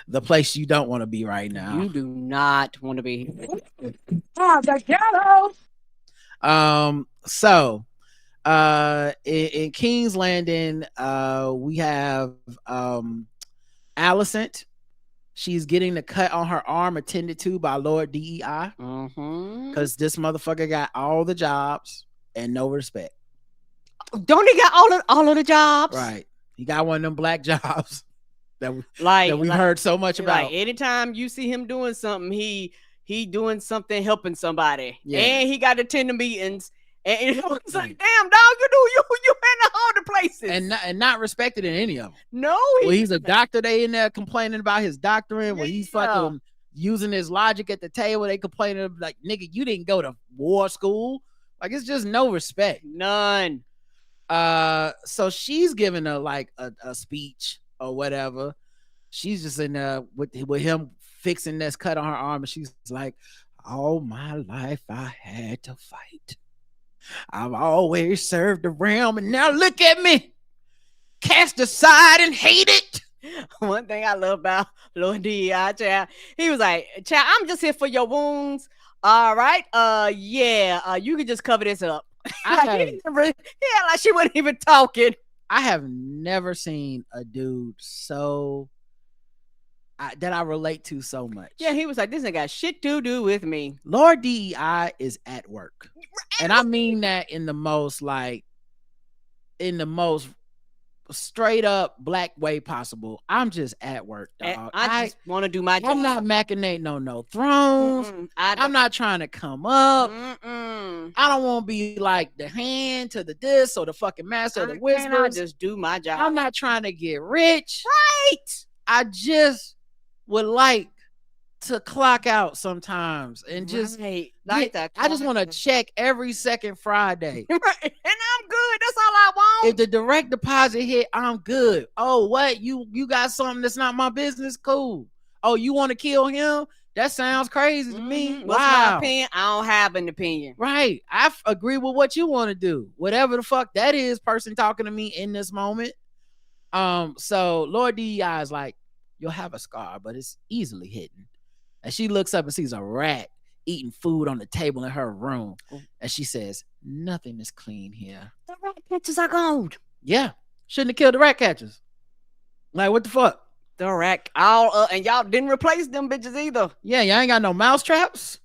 A: the place you don't want to be right now.
B: You do not want to be.
C: The ghetto.
A: So in King's Landing, we have Alicent. She's getting the cut on her arm attended to by Lord DEI, because this motherfucker got all the jobs and no respect.
B: Don't he got all of the jobs?
A: Right, he got one of them black jobs that we've heard so much about.
B: Like anytime you see him doing something, he doing something, helping somebody,
A: yeah.
B: And he got to attend the meetings. And it's like, damn, dog, you in all the places,
A: and not respected in any of them.
B: No,
A: he's a doctor. They in there complaining about his doctoring. When he's fucking using his logic at the table, they complaining like, nigga, you didn't go to war school. Like, it's just no respect,
B: none.
A: So she's giving a speech or whatever. She's just in there with him fixing this cut on her arm, and she's like, all my life I had to fight. I've always served the realm, and now look at me, cast aside and hate it.
B: One thing I love about Lord D.I., child, he was like, child, I'm just here for your wounds. All right. You can just cover this up. Like she wasn't even talking.
A: I have never seen a dude that I relate to so much.
B: Yeah, he was like, this ain't got shit to do with me.
A: Lord DEI is at work. And I mean that in the most straight up black way possible. I'm just at work, dog.
B: I just want to do my job.
A: I'm not machinating on no thrones. I'm not trying to come up. I don't want to be like the hand to the this or the fucking master of the whispers.
B: I just do my job.
A: I'm not trying to get rich.
B: Right.
A: I just would like to clock out sometimes and just I just want to check every second Friday.
B: Right. And I'm good. That's all I want.
A: If the direct deposit hit, I'm good. Oh, what? You got something that's not my business? Cool. Oh, you want to kill him? That sounds crazy to me.
B: What's my opinion? I don't have an opinion.
A: Right. I agree with what you want to do. Whatever the fuck that is, person talking to me in this moment. So Lord DEI is like, you'll have a scar, but it's easily hidden. And she looks up and sees a rat eating food on the table in her room. And she says, nothing is clean here.
B: The rat catchers are gone.
A: Yeah. Shouldn't have killed the rat catchers. Like, what the fuck?
B: The rat, and y'all didn't replace them bitches either.
A: Yeah, y'all ain't got no mouse traps.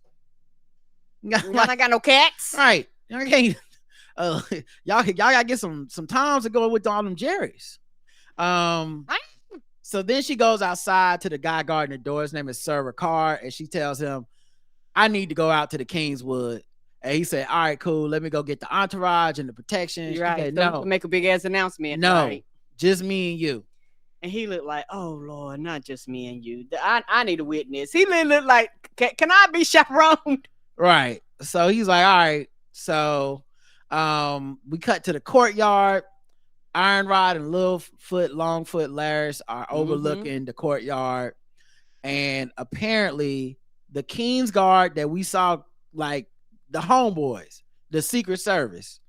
B: Y'all ain't got no cats.
A: Right. Y'all can't. Y'all gotta get some times to go with all them Jerry's. So then she goes outside to the guy guarding the door. His name is Sir Ricard, and she tells him, I need to go out to the Kingswood. And he said, all right, cool. Let me go get the entourage and the protection.
B: You're right.
A: Said, no.
B: Make a big ass announcement.
A: No,
B: right?
A: Just me and you.
B: And he looked like, oh, Lord, not just me and you. I need a witness. He looked like, can I be chaperoned?
A: Right. So he's like, all right. So we cut to the courtyard. Ironrod and Longfoot Laris are overlooking the courtyard. And apparently the Kingsguard that we saw, like the homeboys, the Secret Service,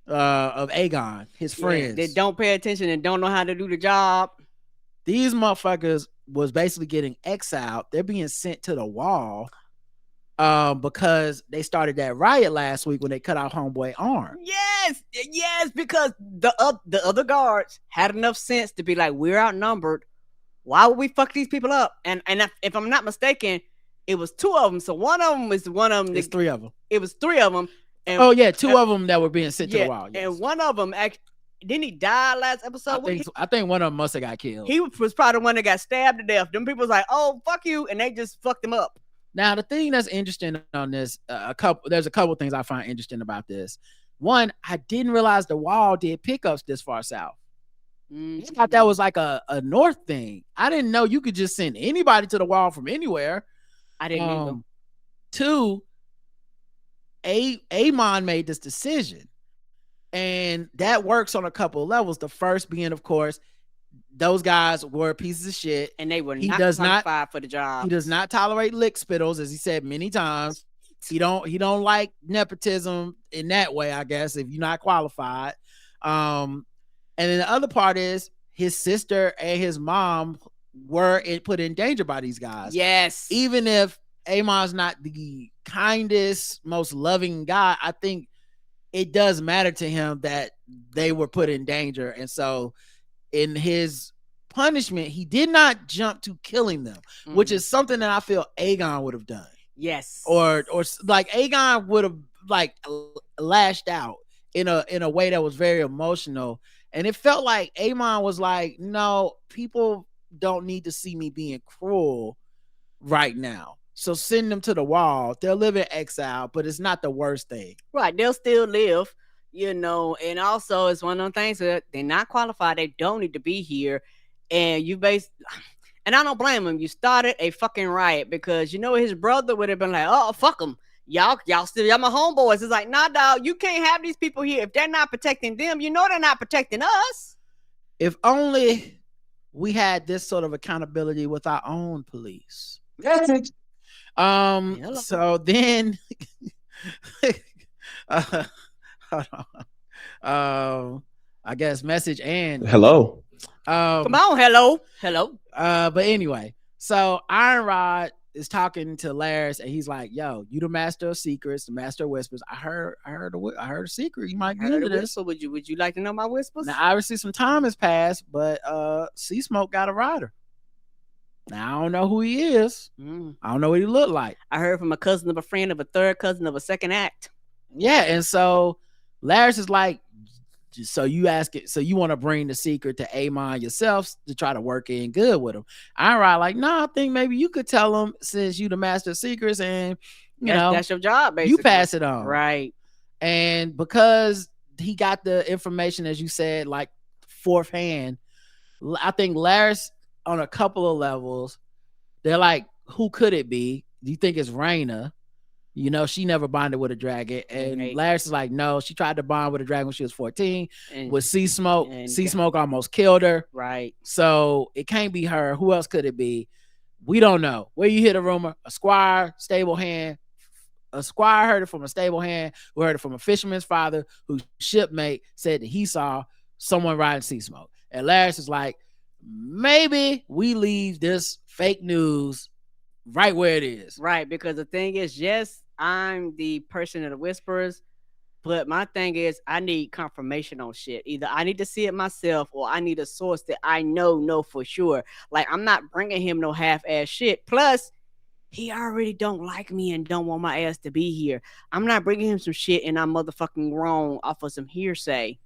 A: of Aegon, his friends.
B: They don't pay attention and don't know how to do the job.
A: These motherfuckers was basically getting exiled. They're being sent to the wall because they started that riot last week when they cut out homeboy arm.
B: Yes, because the other guards had enough sense to be like, we're outnumbered. Why would we fuck these people up? And if I'm not mistaken, it was 2 of them. So one of them was one of them.
A: It's 3 of them.
B: It was 3 of them. And,
A: 2 of them that were being sent to the wall. Yes.
B: And one of them actually, didn't he die last episode?
A: I think one of them must have got killed.
B: He was probably the one that got stabbed to death. Them people was like, oh, fuck you. And they just fucked him up.
A: Now, the thing that's interesting on this, there's a couple things I find interesting about this. One, I didn't realize the wall did pickups this far south. I thought that was like a north thing. I didn't know you could just send anybody to the wall from anywhere.
B: I didn't either.
A: 2, Aemon made this decision, and that works on a couple of levels. The first being, of course, those guys were pieces of shit,
B: and they were not qualified for the job.
A: He does not tolerate lick spittles, as he said many times. He don't like nepotism in that way, I guess, if you're not qualified. And then the other part is his sister and his mom were put in danger by these guys.
B: Yes.
A: Even if Aemon's not the kindest, most loving guy, I think it does matter to him that they were put in danger. And so in his punishment, he did not jump to killing them, which is something that I feel Aegon would have done.
B: Yes.
A: Or like Aegon would have like lashed out in a way that was very emotional. And it felt like Aemon was like, no, people don't need to see me being cruel right now. So send them to the wall. They'll live in exile, but it's not the worst thing.
B: Right. They'll still live, and also it's one of those things that they're not qualified. They don't need to be here. And and I don't blame him. You started a fucking riot because his brother would have been like, oh, fuck them. Y'all still my homeboys. It's like, nah, dog, you can't have these people here. If they're not protecting them, they're not protecting us.
A: If only we had this sort of accountability with our own police.
C: That's it.
A: So then hold on. I guess message and
E: hello.
B: Come on, hello.
A: But anyway, so Iron Rod is talking to Laris, and he's like, "Yo, you the master of secrets, the master of whispers. I heard a secret. You might get into this.
B: So would you like to know my whispers?
A: Now, obviously, some time has passed, but Seasmoke got a rider. Now I don't know who he is. I don't know what he looked like.
B: I heard from a cousin of a friend of a third cousin of a second act.
A: Yeah, and so Laris is like, so you want to bring the secret to Aemon yourself to try to work in good with him. Iron Rod like, no, I think maybe you could tell him since you the master of secrets, and
B: that's your job, basically.
A: You pass it on,
B: right?
A: And because he got the information, as you said, like fourth hand, I think Laris, on a couple of levels, they're like, who could it be? Do you think it's Rhaena? She never bonded with a dragon. And Laris is like, no, she tried to bond with a dragon when she was 14 with Seasmoke. Seasmoke almost killed her.
B: Right.
A: So it can't be her. Who else could it be? We don't know. Where you hear the rumor? A squire, stable hand. A squire heard it from a stable hand who heard it from a fisherman's father whose shipmate said that he saw someone riding Seasmoke. And Laris is like, maybe we leave this fake news right where it is.
B: Right, because the thing is, yes, I'm the person of the whispers, but my thing is I need confirmation on shit. Either I need to see it myself or I need a source that I know for sure. Like, I'm not bringing him no half-ass shit. Plus, he already don't like me and don't want my ass to be here. I'm not bringing him some shit and I'm motherfucking wrong off of some hearsay.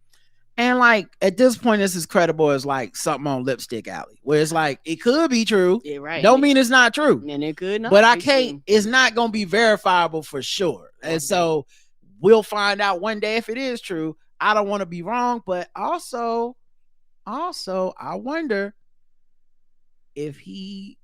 A: And like at this point, this is credible as like something on Lipstick Alley, where it's like it could be true.
B: Yeah, right.
A: Don't mean it's not true.
B: And it could not.
A: But I can't. True. It's not gonna be verifiable for sure. Okay. And so we'll find out one day if it is true. I don't want to be wrong, but also, I wonder if he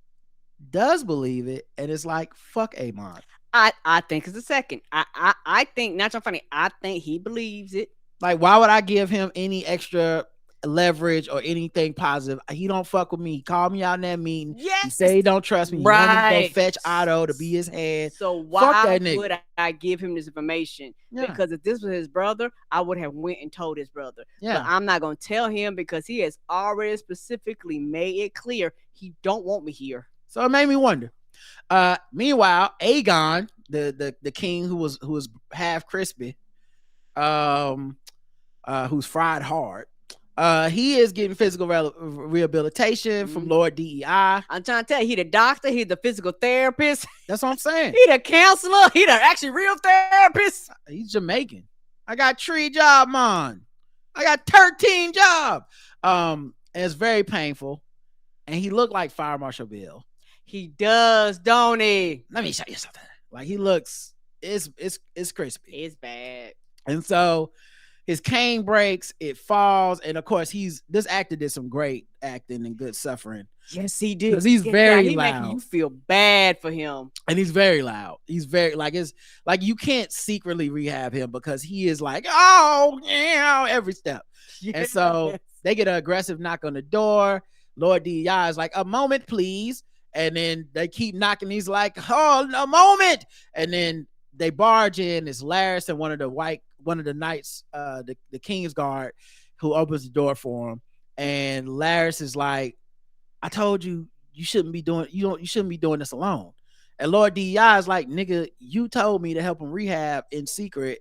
A: does believe it, and it's like fuck Aemon.
B: I think it's the second. I think not so funny. I think he believes it.
A: Like, why would I give him any extra leverage or anything positive. He don't fuck with me. He called me out in that meeting.
B: Yes.
A: He said he don't trust me. He wanted to go fetch Otto to be his head.
B: So
A: Fuck
B: why
A: that nigga.
B: would I give him this information?
A: Yeah.
B: Because if this was his brother, I would have went and told his brother.
A: Yeah.
B: But I'm not gonna tell him because he has already specifically made it clear he don't want me here.
A: So it made me wonder. Meanwhile, Aegon, the king who was half crispy, who's fried hard, he is getting physical rehabilitation from Lord DEI.
B: I'm trying to tell you, he the doctor, he the physical therapist.
A: That's what I'm saying.
B: He the counselor, he the actually real therapist.
A: He's Jamaican. I got 3 job, man. I got 13 job. And it's very painful. And he looked like Fire Marshal Bill.
B: He does, don't he?
A: Let me show you something. Like he looks, it's crispy.
B: It's bad.
A: And so his cane breaks, it falls, and of course this actor did some great acting and good suffering.
B: Yes, he did.
A: Because he's very
B: he
A: loud.
B: making you feel bad for him.
A: And he's very loud. He's very it's like you can't secretly rehab him because he is like, oh yeah, every step. Yes. And so they get an aggressive knock on the door. Lord DEI is like, a moment, please. And then they keep knocking. He's like, oh, a moment. And then they barge in. It's Laris and one of the knights, the King's Guard, who opens the door for him. And Laris is like, I told you, you shouldn't be doing this alone. And Lord DEI is like, nigga, you told me to help him rehab in secret,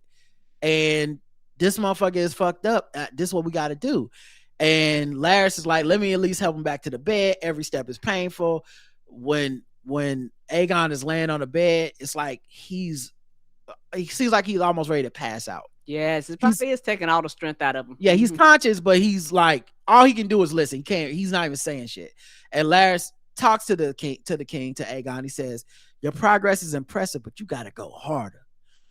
A: and this motherfucker is fucked up. This is what we got to do. And Laris is like, let me at least help him back to the bed. Every step is painful. When Aegon is laying on the bed, it's like he seems like he's almost ready to pass out.
B: Yes, it probably is taking all the strength out of him.
A: Yeah, he's conscious, but he's like, all he can do is listen. He's not even saying shit. And Laris talks to the king, to Aegon. He says, your progress is impressive, but you gotta go harder.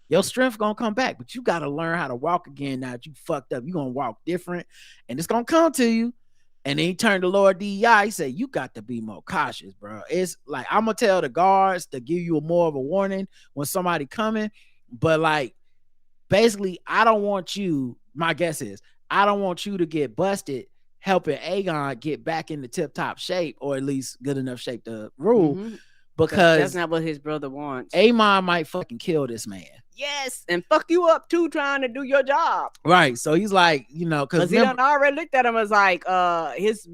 A: Your strength gonna come back, but you gotta learn how to walk again now that you fucked up. You're gonna walk different, and it's gonna come to you. And then he turned to Lord DEI. He said, you got to be more cautious, bro. It's like, I'm gonna tell the guards to give you more of a warning when somebody coming, but like, basically, I don't want you, my guess is, I don't want you to get busted helping Aegon get back into tip-top shape, or at least good enough shape to rule, because
B: that's not what his brother wants.
A: Aemon might fucking kill this man.
B: Yes, and fuck you up too, trying to do your job.
A: Right. So he's like, because
B: he done already looked at him as like, his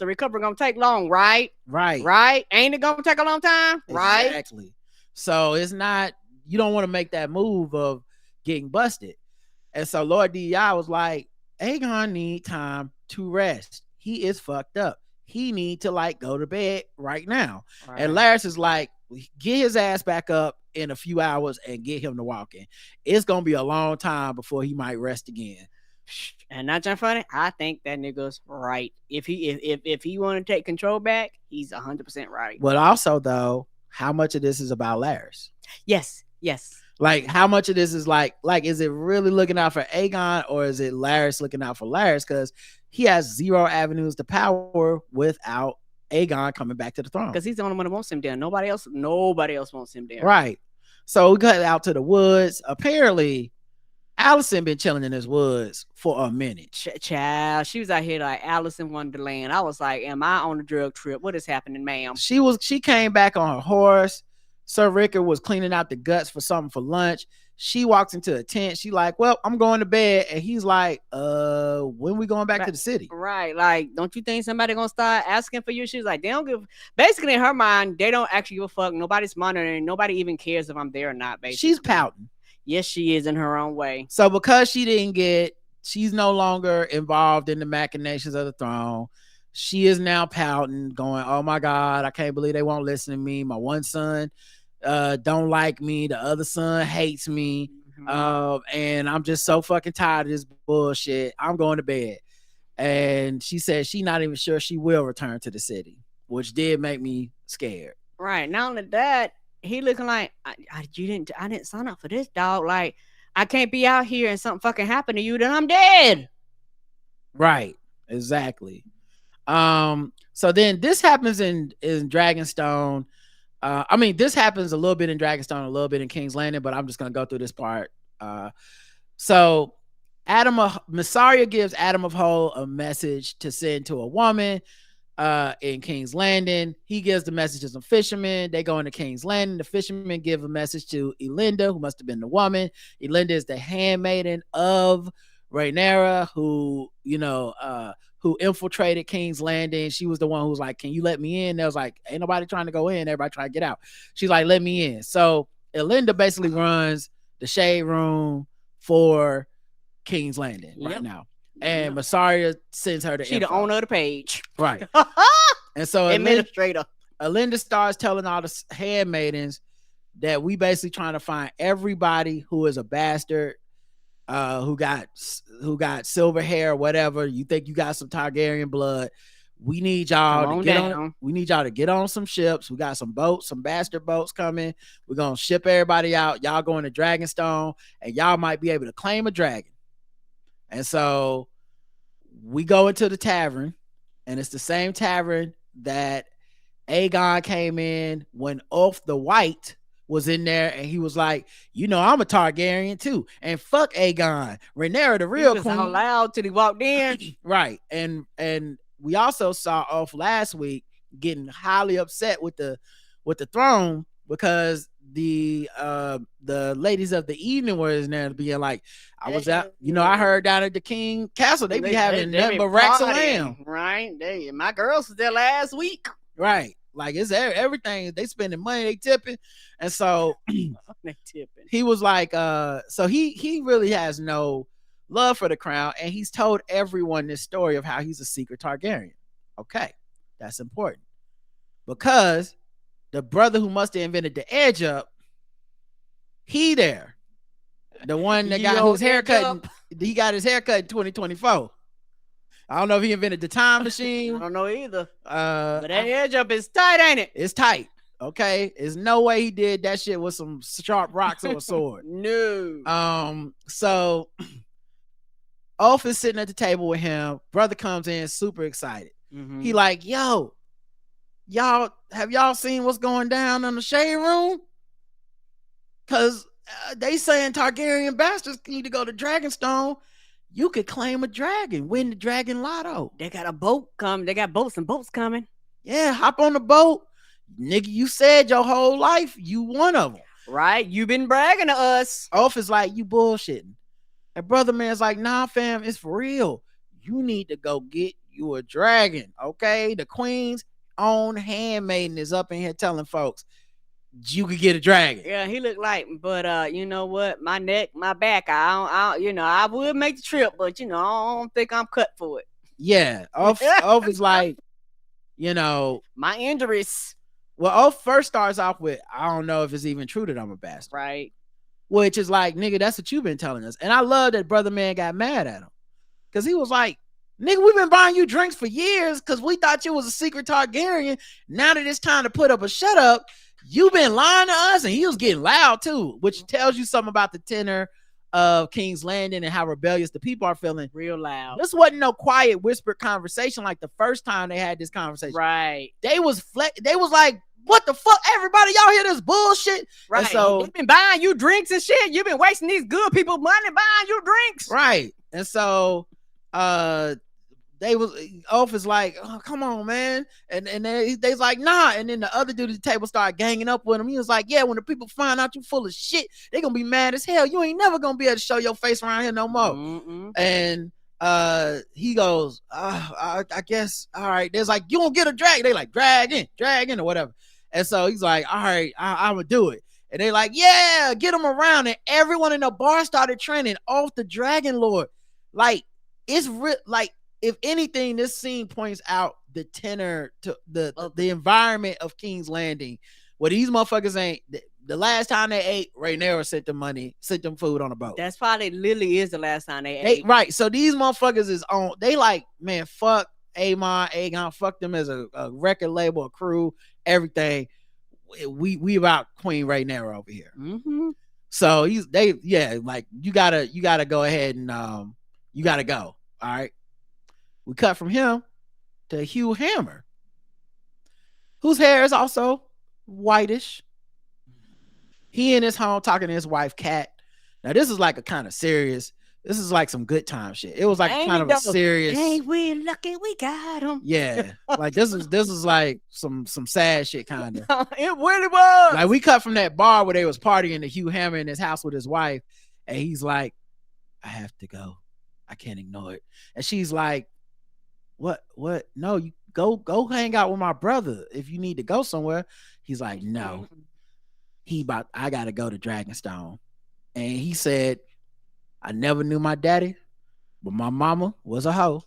B: recovery gonna take long, right?
A: Right.
B: Ain't it gonna take a long time? Right.
A: Exactly. So it's not, you don't want to make that move of getting busted. And so Lord DEI was like, Aegon need time to rest. He is fucked up. He need to like go to bed right now. Right. And Laris is like, get his ass back up in a few hours and get him to walking. It's gonna be a long time before he might rest again.
B: And not just funny, I think that nigga's right. If he want to take control back, he's 100% right.
A: But also though, how much of this is about Laris?
B: Yes.
A: Like, how much of this is like, is it really looking out for Aegon, or is it Laris looking out for Laris? Because he has 0 avenues to power without Aegon coming back to the throne.
B: Because he's the only one that wants him there. Nobody else wants him there.
A: Right. So we cut out to the woods. Apparently, Allison been chilling in his woods for a minute.
B: Child, she was out here like Alice in Wonderland. I was like, am I on a drug trip? What is happening, ma'am?
A: She came back on her horse. Sir Rickard was cleaning out the guts for something for lunch. She walks into a tent. She like, well, I'm going to bed. And he's like, when we going back to the city?
B: Right. Like, don't you think somebody gonna start asking for you? She's like, they don't give, basically in her mind, they don't actually give a fuck. Nobody's monitoring. Nobody even cares if I'm there or not, basically.
A: She's pouting.
B: Yes, she is in her own way.
A: So because she's no longer involved in the machinations of the throne. She is now pouting, going, oh my God, I can't believe they won't listen to me. My one son don't like me. The other son hates me. And I'm just so fucking tired of this bullshit. I'm going to bed. And she said she's not even sure she will return to the city, which did make me scared.
B: Right. Not only that, he looking like, I didn't sign up for this, dog. Like, I can't be out here and something fucking happen to you, then I'm dead.
A: Right. Exactly. So then this happens in Dragonstone. This happens a little bit in Dragonstone, a little bit in King's Landing, but I'm just gonna go through this part. So Mysaria gives Adam of Hole a message to send to a woman in King's Landing. He gives the message to some fishermen. They go into King's Landing. The fishermen give a message to Elinda, who must have been the woman. Elinda is the handmaiden of Rhaenyra, who, who infiltrated King's Landing. She was the one who was like, can you let me in? They was like, ain't nobody trying to go in. Everybody trying to get out. She's like, let me in. So Elinda basically runs the shade room for King's Landing right now. And Mysaria sends her the
B: She the owner of the page.
A: Right. And so
B: administrator.
A: Elinda starts telling all the handmaidens that we basically trying to find everybody who is a bastard, who got silver hair or whatever. You think you got some Targaryen blood. We need y'all to get on. We need y'all to get on some ships. We got some boats, some bastard boats coming. We're gonna ship everybody out. Y'all going to Dragonstone, and y'all might be able to claim a dragon. And so we go into the tavern, and it's the same tavern that Aegon came in when Ulf the White was in there, and he was like, I'm a Targaryen too, and fuck Aegon. Rhaenyra, the real queen.
B: He was loud till he walked in.
A: Right. And we also saw Ulf last week getting highly upset with the throne because the ladies of the evening were in there being like, I was out, I heard down at the King Castle they be having nothing but racks of lamb.
B: Right. My girls was there last week.
A: Right. Like it's everything. They spending money, they tipping. And so
B: they tipping.
A: He was like, so he really has no love for the crown, and he's told everyone this story of how he's a secret Targaryen. Okay, that's important because the brother who must have invented the edge up, he there, the one that got his haircut. He got his haircut in 2024. I don't know if he invented the time machine.
B: I don't know either. But that edge up is tight, ain't it?
A: It's tight. Okay, there's no way he did that shit with some sharp rocks or a sword.
B: No.
A: So Ulf is sitting at the table with him. Brother comes in super excited. Mm-hmm. He like, yo, have y'all seen what's going down in the shade room? Because they saying Targaryen bastards need to go to Dragonstone. You could claim a dragon, win the dragon lotto.
B: They got a boat coming. They got boats coming.
A: Yeah, hop on the boat. Nigga, you said your whole life you one of them.
B: Right? You been bragging to us.
A: Ulf is like, you bullshitting. And brother man's like, nah, fam, it's for real. You need to go get you a dragon, okay? The queen's own handmaiden is up in here telling folks you could get a dragon.
B: Yeah, he looked like, but you know what? My neck, my back, I would make the trip, but I don't think I'm cut for it.
A: Yeah, Ulf is like,
B: my injuries.
A: Well, Ulf first starts off with, I don't know if it's even true that I'm a bastard.
B: Right.
A: Which is like, nigga, that's what you've been telling us. And I love that brother man got mad at him. Because he was like, nigga, we've been buying you drinks for years because we thought you was a secret Targaryen. Now that it's time to put up a shut up, you've been lying to us. And he was getting loud too, which tells you something about the tenor of King's Landing and how rebellious the people are feeling.
B: Real loud.
A: This wasn't no quiet whispered conversation like the first time they had this conversation.
B: Right.
A: They was like, what the fuck? Everybody, y'all hear this bullshit?
B: Right.
A: And so
B: they've been buying you drinks and shit. You've been wasting these good people money buying you drinks.
A: Right. And so Ulf is like, oh, come on, man. And they's like, nah. And then the other dude at the table started ganging up with him. He was like, yeah, when the people find out you full of shit, they gonna be mad as hell. You ain't never gonna be able to show your face around here no more. Mm-mm. And he goes, I guess, all right. There's like, you won't get a dragon. They like, dragon or whatever. And so he's like, all right, I'm gonna do it. And they like, yeah, get him around. And everyone in the bar started training off the Dragon Lord. Like, it's like, if anything, this scene points out the tenor to the environment of King's Landing, where these motherfuckers ain't. The last time they ate, Rhaenyra sent them food on a boat.
B: That's probably literally is the last time they ate.
A: Right. So these motherfuckers is on. They like, man, fuck Aegon, fuck them as a record label, a crew, everything. We about Queen Rhaenyra over here.
B: Mm-hmm.
A: So like you gotta go ahead and you gotta go. All right. We cut from him to Hugh Hammer, whose hair is also whitish. He in his home talking to his wife, Kat. Now, this is like a kind of serious This is like some good time shit. It was like
B: Ain't
A: kind
B: it
A: of a
B: though?
A: serious.
B: Ain't we lucky we got him?
A: Yeah, like this is like some sad shit kind of.
B: It really was.
A: Like we cut from that bar where they was partying to Hugh Hammer in his house with his wife, and he's like, "I have to go. I can't ignore it." And she's like, "What? No, you go hang out with my brother if you need to go somewhere." He's like, "No, I gotta go to Dragonstone." And he said, "I never knew my daddy, but my mama was a hoe,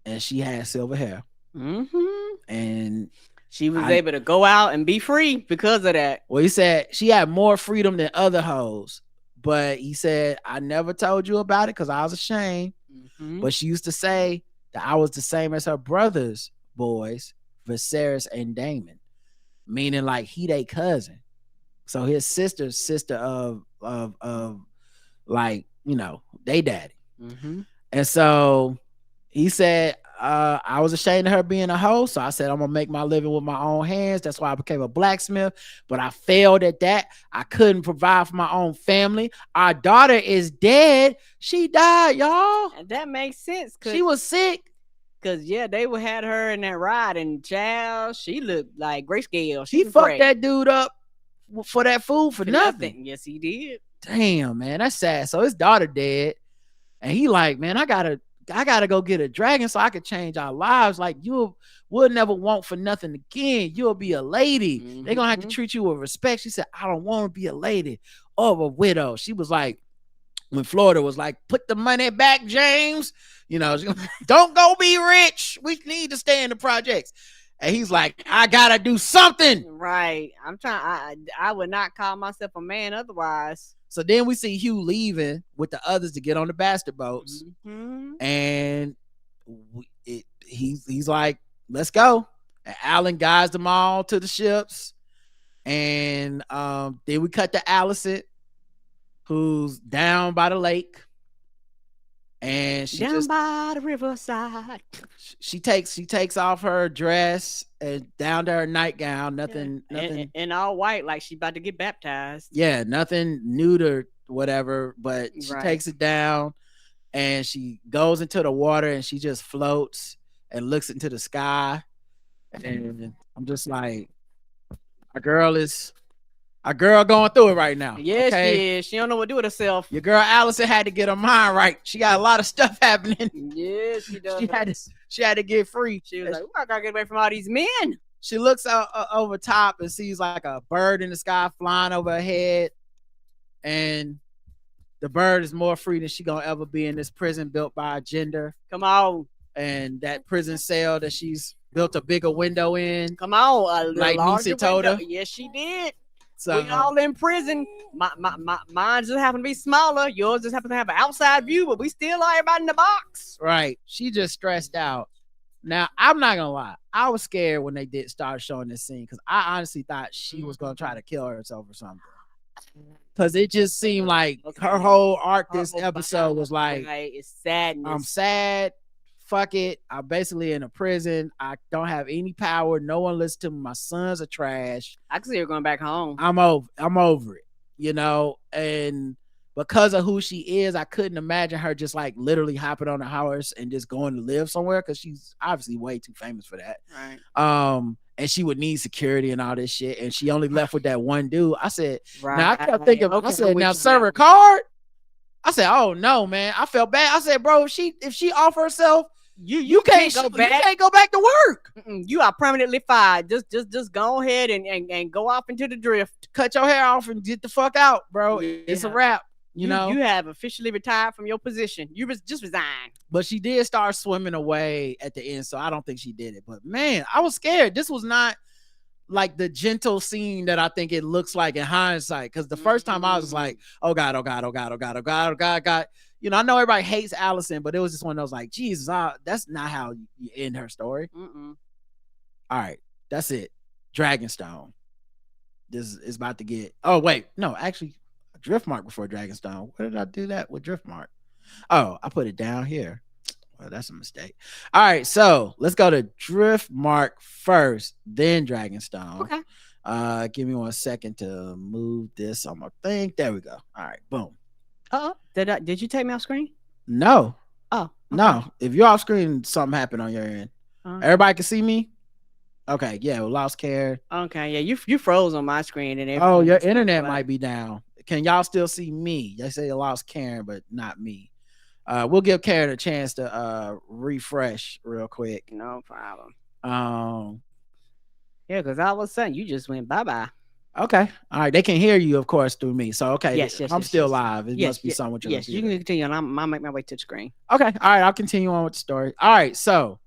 A: and she had silver hair, and
B: she was able to go out and be free because of that."
A: Well, he said she had more freedom than other hoes, but he said, "I never told you about it because I was ashamed." But she used to say that I was the same as her brother's boys, Viserys and Daemon, meaning like he they cousin. So his sister of like, you know, they daddy. And so he said, I was ashamed of her being a hoe. So I said, I'm gonna make my living with my own hands. That's why I became a blacksmith. But I failed at that. I couldn't provide for my own family. Our daughter is dead. She died, y'all.
B: And that makes sense.
A: She was sick.
B: Cause yeah, they would had her in that ride, and child, she looked like grayscale.
A: She fucked that dude up for that food for nothing.
B: Yes, he did.
A: Damn, man, that's sad. So his daughter dead, and he like, man, I gotta go get a dragon so I could change our lives. Like you will never want for nothing again. You'll be a lady. They're gonna have to treat you with respect. She said, I don't want to be a lady or a widow. She was like, when Florida was like, put the money back, James. You know, don't go be rich. We need to stay in the projects. And he's like, I gotta do something.
B: Right. I would not call myself a man otherwise.
A: So then we see Hugh leaving with the others to get on the bastard boats. And he's like, let's go. And Alan guides them all to the ships. And then we cut to Alicent, who's down by the lake. And she
B: down by the riverside.
A: She takes off her dress and down to her nightgown. Nothing.
B: And all white, like she about to get baptized.
A: Yeah, nothing nude or whatever. But she takes it down, and she goes into the water, and she just floats and looks into the sky. And I'm just like, a girl going through it right now.
B: Yes, she is. She don't know what to do with herself.
A: Your girl Alicent had to get her mind right. She got a lot of stuff happening.
B: Yes, she does.
A: She had to get free.
B: She was like, I gotta get away from all these men.
A: She looks over top and sees like a bird in the sky flying over her head. And the bird is more free than she gonna ever be in this prison built by a gender.
B: Come on.
A: And that prison cell that she's built a bigger window in.
B: Come on.
A: Like Nisi told her.
B: Yes, she did.
A: So
B: we all in prison. Mine just happen to be smaller. Yours just happen to have an outside view, but we still are everybody in the box.
A: Right. She just stressed out. Now, I'm not gonna lie. I was scared when they did start showing this scene because I honestly thought she was gonna try to kill herself or something. Because it just seemed like her whole arc this episode was like,
B: it's sadness.
A: I'm sad. Fuck it. I'm basically in a prison. I don't have any power. No one listens to me. My sons are trash.
B: I can see her going back home.
A: I'm over it, you know. And because of who she is, I couldn't imagine her just like literally hopping on a horse and just going to live somewhere because she's obviously way too famous for that.
B: Right.
A: And she would need security and all this shit. And she only left with that one dude. I said, now I kept thinking, I said, now serve her card. I said, oh no, man. I felt bad. I said, bro, if she offer herself, you can't go back. You can't go back to work.
B: You are permanently fired. Just go ahead and go off into the drift.
A: Cut your hair off and get the fuck out, bro. Yeah. It's a wrap. You know,
B: you have officially retired from your position. You just resigned.
A: But she did start swimming away at the end, so I don't think she did it. But man, I was scared. This was not like the gentle scene that I think it looks like in hindsight. Because the first time I was like, oh God, oh God, oh God, oh God, oh God, oh God, God. You know, I know everybody hates Alicent, but it was just one of those like, Jesus, that's not how you end her story. All right, that's it. Dragonstone. This is about to get. Oh wait, no, actually, Driftmark before Dragonstone. Where did I do that with Driftmark? Oh, I put it down here. Well, that's a mistake. All right, so let's go to Driftmark first, then Dragonstone.
B: Okay.
A: Give me 1 second to move this on my thing. There we go. All right, boom.
B: Did you take me off screen?
A: No.
B: Oh, okay.
A: No. If you're off screen, something happened on your end. Everybody can see me? Okay, yeah, we lost care.
B: Okay, yeah, you froze on my screen and
A: Oh, your internet might be down. Can y'all still see me? They say you lost Karen, but not me. We'll give Karen a chance to refresh real quick.
B: No problem.
A: Yeah,
B: because all of a sudden you just went bye-bye.
A: Okay. All right. They can hear you, of course, through me. So, okay.
B: Yes,
A: I'm still live. It must be something with your
B: Yes, you can continue, and I'll make my way to the screen.
A: Okay. All right. I'll continue on with the story. All right. So,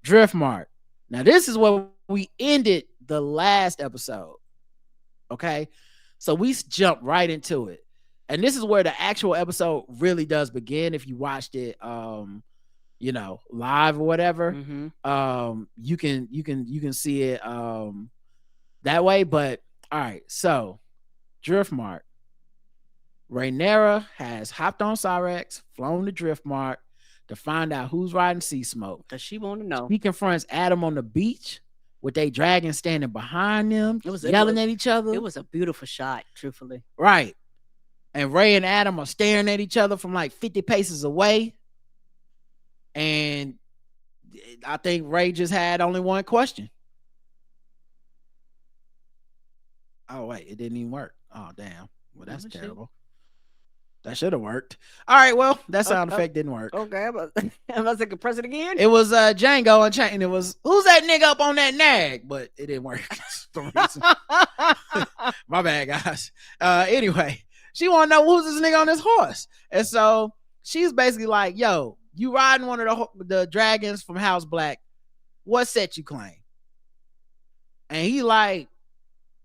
A: Driftmark. Now, this is where we ended the last episode. Okay. So, we jump right into it. And this is where the actual episode really does begin. If you watched it, live or whatever, you can see it that way. But all right, so Driftmark. Rhaenyra has hopped on Cyrex, flown to Driftmark to find out who's riding Seasmoke.
B: Does she want to know?
A: He confronts Adam on the beach with a dragon standing behind them, yelling at each other.
B: It was a beautiful shot, truthfully.
A: Right. And Ray and Adam are staring at each other from like 50 paces away. And I think Ray just had only one question. Oh, wait, it didn't even work. Oh, damn. Well, that's terrible. That should have worked. All right, well, that sound effect didn't work.
B: Okay, I must have press it again.
A: It was Django Unchained. It was, who's that nigga up on that nag? But it didn't work for some reason. My bad, guys. Anyway, she want to know who's this nigga on this horse. And so she's basically like, yo, you riding one of the dragons from House Black. What set you claim? And he like,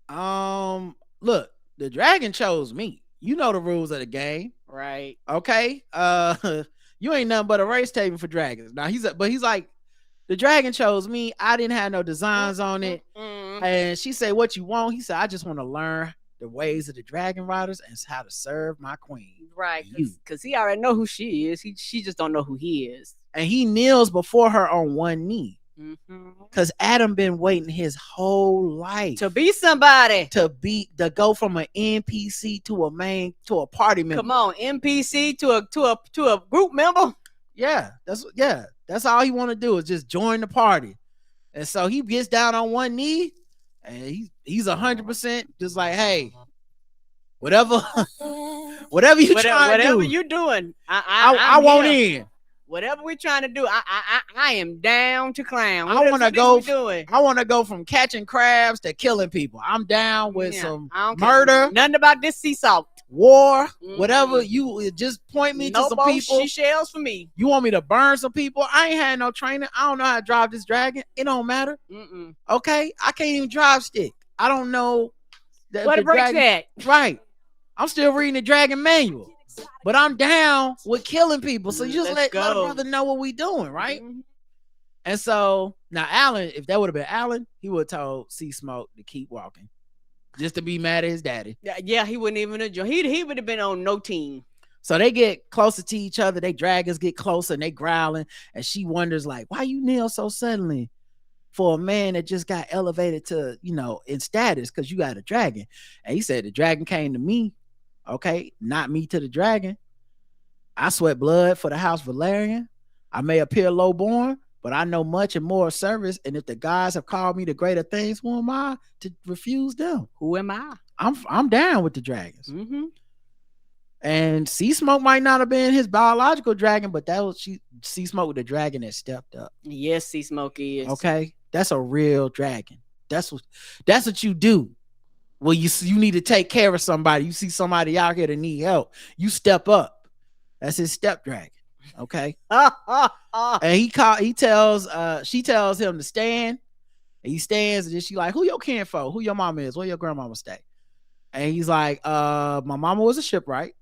A: look, the dragon chose me. You know the rules of the game.
B: Right.
A: Okay. You ain't nothing but a race table for dragons. Now he's like, the dragon chose me. I didn't have no designs on it. And she said, what you want? He said, I just want to learn the ways of the dragon riders and how to serve my queen.
B: Right. Because he already know who she is. She just don't know who he is.
A: And he kneels before her on one knee. Because Adam been waiting his whole life
B: to be somebody,
A: to go from an NPC to a party member.
B: Come on, NPC to a group member.
A: That's all he want to do is just join the party. And so he gets down on one knee and he's 100% just like, hey, whatever
B: you're doing, I
A: want in.
B: Whatever we're trying to do, I am down to clown.
A: I want to go from catching crabs to killing people. I'm down with some murder.
B: Nothing about this sea salt.
A: War, whatever. You just point me to some people.
B: She shells for me.
A: You want me to burn some people? I ain't had no training. I don't know how to drive this dragon. It don't matter. Okay, I can't even drive stick. I don't know.
B: What a break that.
A: Right. I'm still reading the dragon manual. But I'm down with killing people. So you just let a brother know what we doing, right? And so now Alan, if that would have been Alan, he would have told Seasmoke to keep walking. Just to be mad at his daddy.
B: Yeah, he wouldn't even enjoy. He would have been on no team.
A: So they get closer to each other. They dragons get closer and they growling. And she wonders like, why you kneel so suddenly for a man that just got elevated to, in status because you got a dragon. And he said, the dragon came to me. Okay, not me to the dragon. I sweat blood for the house Valerian. I may appear lowborn, but I know much and more service. And if the gods have called me to greater things, who am I to refuse them?
B: Who am I?
A: I'm down with the dragons. And Seasmoke might not have been his biological dragon, but that was Seasmoke with the dragon that stepped up.
B: Yes, Seasmoke is.
A: Okay, that's a real dragon. That's what you do. Well, you need to take care of somebody. You see somebody out here that need help. You step up. That's his step dragon. Okay. And she tells him to stand. And he stands and then she like, who your kin for? Who your mama is? Where your grandmama stay? And he's like, my mama was a shipwright.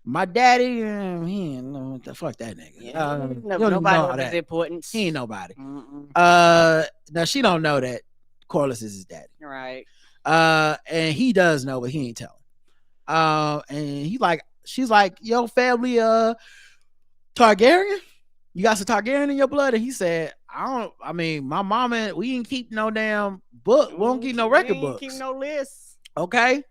A: My daddy, he ain't know what the fuck that nigga.
B: Nobody knows importance.
A: He ain't nobody. Now she don't know that Corlys is his daddy.
B: Right.
A: And he does know, but he ain't telling. And she's like, yo, family, Targaryen? You got some Targaryen in your blood? And he said, my mama, we didn't keep no damn book. We don't keep no record books.
B: Keep no lists.
A: Okay.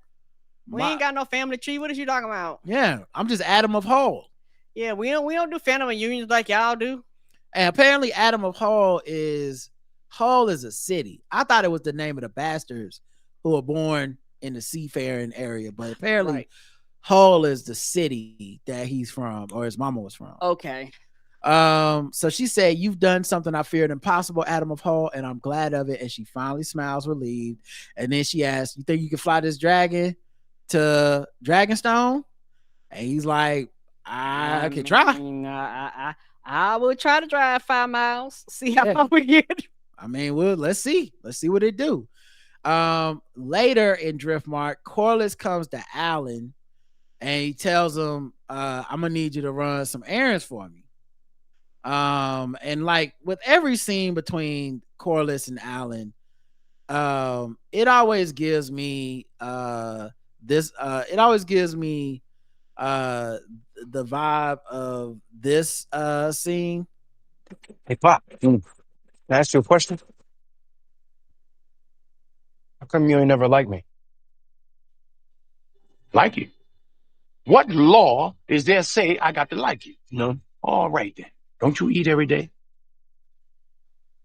B: We ain't got no family tree. What is you talking about?
A: Yeah, I'm just Adam of Hall.
B: Yeah, we don't do family unions like y'all do.
A: And apparently Adam of Hall is a city. I thought it was the name of the bastards who were born in the seafaring area, but apparently Hall is the city that he's from, or his mama was from.
B: Okay.
A: So she said, "You've done something I feared impossible, Adam of Hall, and I'm glad of it." And she finally smiles relieved. And then she asked, "You think you can fly this dragon to Dragonstone?" And he's like, "I can try.
B: I will try to drive 5 miles. See how far we get."
A: I mean, let's see what it do. Later in Driftmark, Corlys comes to Alan and he tells him, "I'm gonna need you to run some errands for me." And like with every scene between Corlys and Alan, it always gives me the vibe of this scene.
E: Hey, Pop, can I ask you a question? How come you ain't never liked me?
F: Like you? What law is there say I got to like you?
E: No.
F: All right then. Don't you eat every day?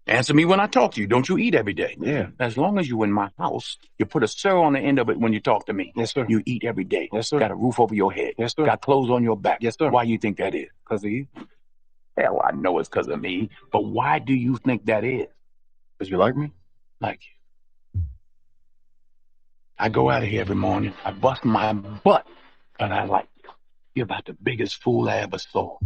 F: Answer me when I talk to you. Don't you eat every day?
E: Yeah.
F: As long as you in my house, you put a sir on the end of it when you talk to me.
E: Yes, sir.
F: You eat every day.
E: Yes, sir.
F: Got a roof over your head.
E: Yes, sir.
F: Got clothes on your back.
E: Yes, sir.
F: Why you think that is?
E: Because of you.
F: Hell, I know it's because of me. But why do you think that is?
E: Because you like me?
F: Like you. I go out of here every morning. I bust my butt, but I like you. You're about the biggest fool I ever saw.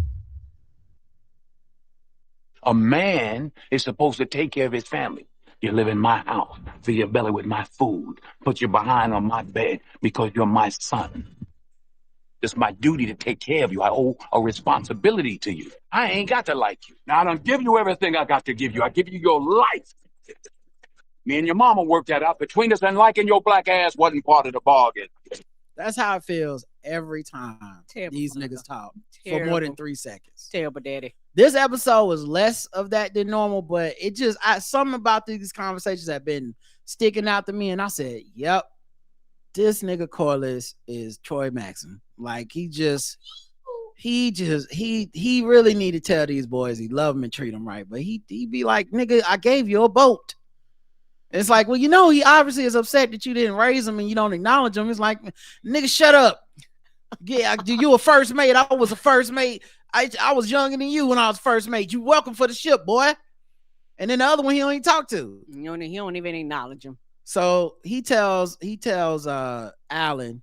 F: A man is supposed to take care of his family. You live in my house, fill your belly with my food, put your behind on my bed because you're my son. It's my duty to take care of you. I owe a responsibility to you. I ain't got to like you. Now, I don't give you everything I got to give you. I give you your life. Me and your mama worked that out between us, and liking your black ass wasn't part of the bargain.
A: That's how it feels every time these niggas talk for more than 3 seconds.
B: Terrible, daddy.
A: This episode was less of that than normal, but it just something about these conversations have been sticking out to me, and I said, "Yep, this nigga Corlys is Troy Maxson. Like he really need to tell these boys he love them and treat them right, but he be like, nigga, I gave you a boat." It's like, well, you know, he obviously is upset that you didn't raise him and you don't acknowledge him. It's like, nigga, shut up. Yeah, you a first mate. I was a first mate. I was younger than you when I was first mate. You welcome for the ship, boy. And then the other one he don't even talk to.
B: He don't even acknowledge him.
A: So he tells Alan,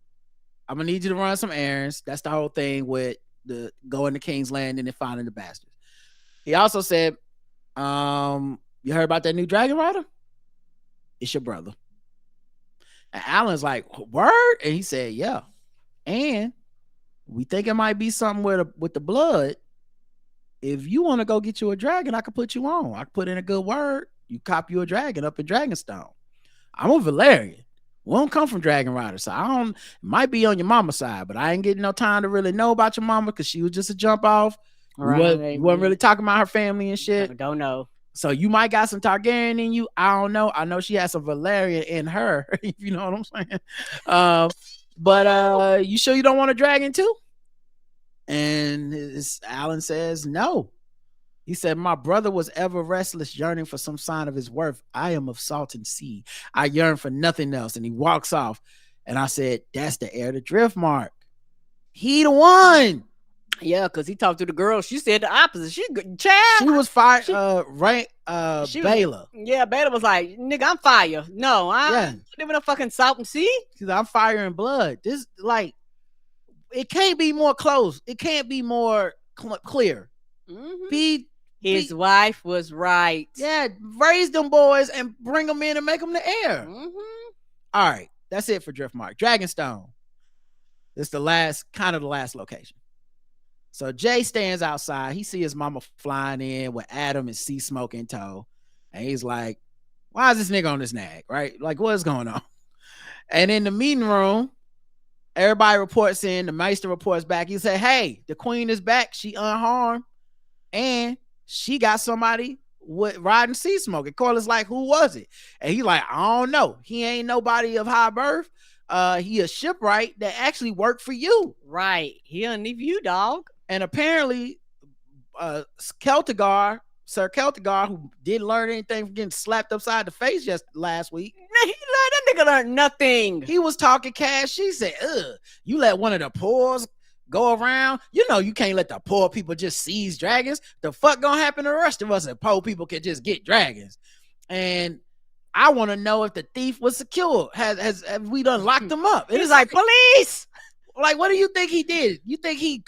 A: "I'm gonna need you to run some errands." That's the whole thing with the going to King's Landing and finding the bastards. He also said, "You heard about that new dragon rider? It's your brother." And Alan's like, "Word?" And he said, "Yeah. And we think it might be something with the blood. If you want to go get you a dragon, I can put you on. I can put in a good word. You cop you a dragon up in Dragonstone. I'm a Valerian. We don't come from Dragon Rider, so I don't. It might be on your mama's side, but I ain't getting no time to really know about your mama because she was just a jump off.
B: Right.
A: You wasn't really talking about her family and shit.
B: I don't know.
A: So you might got some Targaryen in you. I don't know. I know she has some Valerian in her. You know what I'm saying? But you sure you don't want a dragon too?" And Alan says, "No." He said, "My brother was ever restless, yearning for some sign of his worth. I am of salt and sea. I yearn for nothing else." And he walks off. And I said, "That's the heir to Driftmark. He the one."
B: Yeah, because he talked to the girl. She said the opposite. She
A: was fired. Baylor.
B: Yeah, Baylor was like, "Nigga, I'm fire. No, I'm living a fucking salt and sea.
A: I'm fire and blood." This, like, it can't be more close. It can't be more clear.
B: Mm-hmm. His wife was right.
A: Yeah, raise them boys and bring them in and make them the heir.
B: Mm-hmm.
A: All right, that's it for Driftmark. Dragonstone. It's the last location. So Jay stands outside. He sees his mama flying in with Adam and Seasmoke in tow. And he's like, "Why is this nigga on this nag?" Right? Like, what's going on? And in the meeting room, everybody reports in. The Maester reports back. He said, "Hey, the queen is back. She unharmed. And she got somebody riding Seasmoke." And Corlys like, "Who was it?" And he like, "I don't know. He ain't nobody of high birth, he a shipwright that actually worked for you.
B: Right. He underneath you, dog.
A: And apparently, Celtigar, Sir Celtigar, who didn't learn anything from getting slapped upside the face just last week.
B: That nigga learned nothing.
A: He was talking cash. She said, you let one of the poors go around. You know you can't let the poor people just seize dragons. The fuck gonna happen to the rest of us if poor people can just get dragons? And I want to know if the thief was secured. Have we done locked him up?
B: He was like, police.
A: Like, what do you think he did? You think he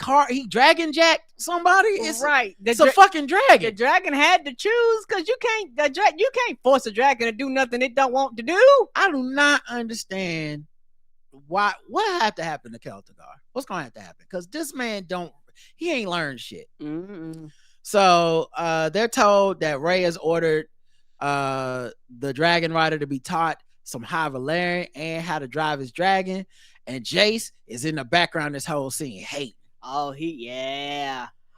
A: dragon jacked somebody? It's
B: right.
A: It's a fucking dragon.
B: The dragon had to choose because you can't force a dragon to do nothing it don't want to do.
A: I do not understand what had to happen to Celtigar. What's gonna have to happen? Because this man he ain't learned shit.
B: Mm-mm.
A: So they're told that Ray has ordered the dragon rider to be taught some High Valerian and how to drive his dragon. And Jace is in the background this whole scene, hate.
B: Oh, he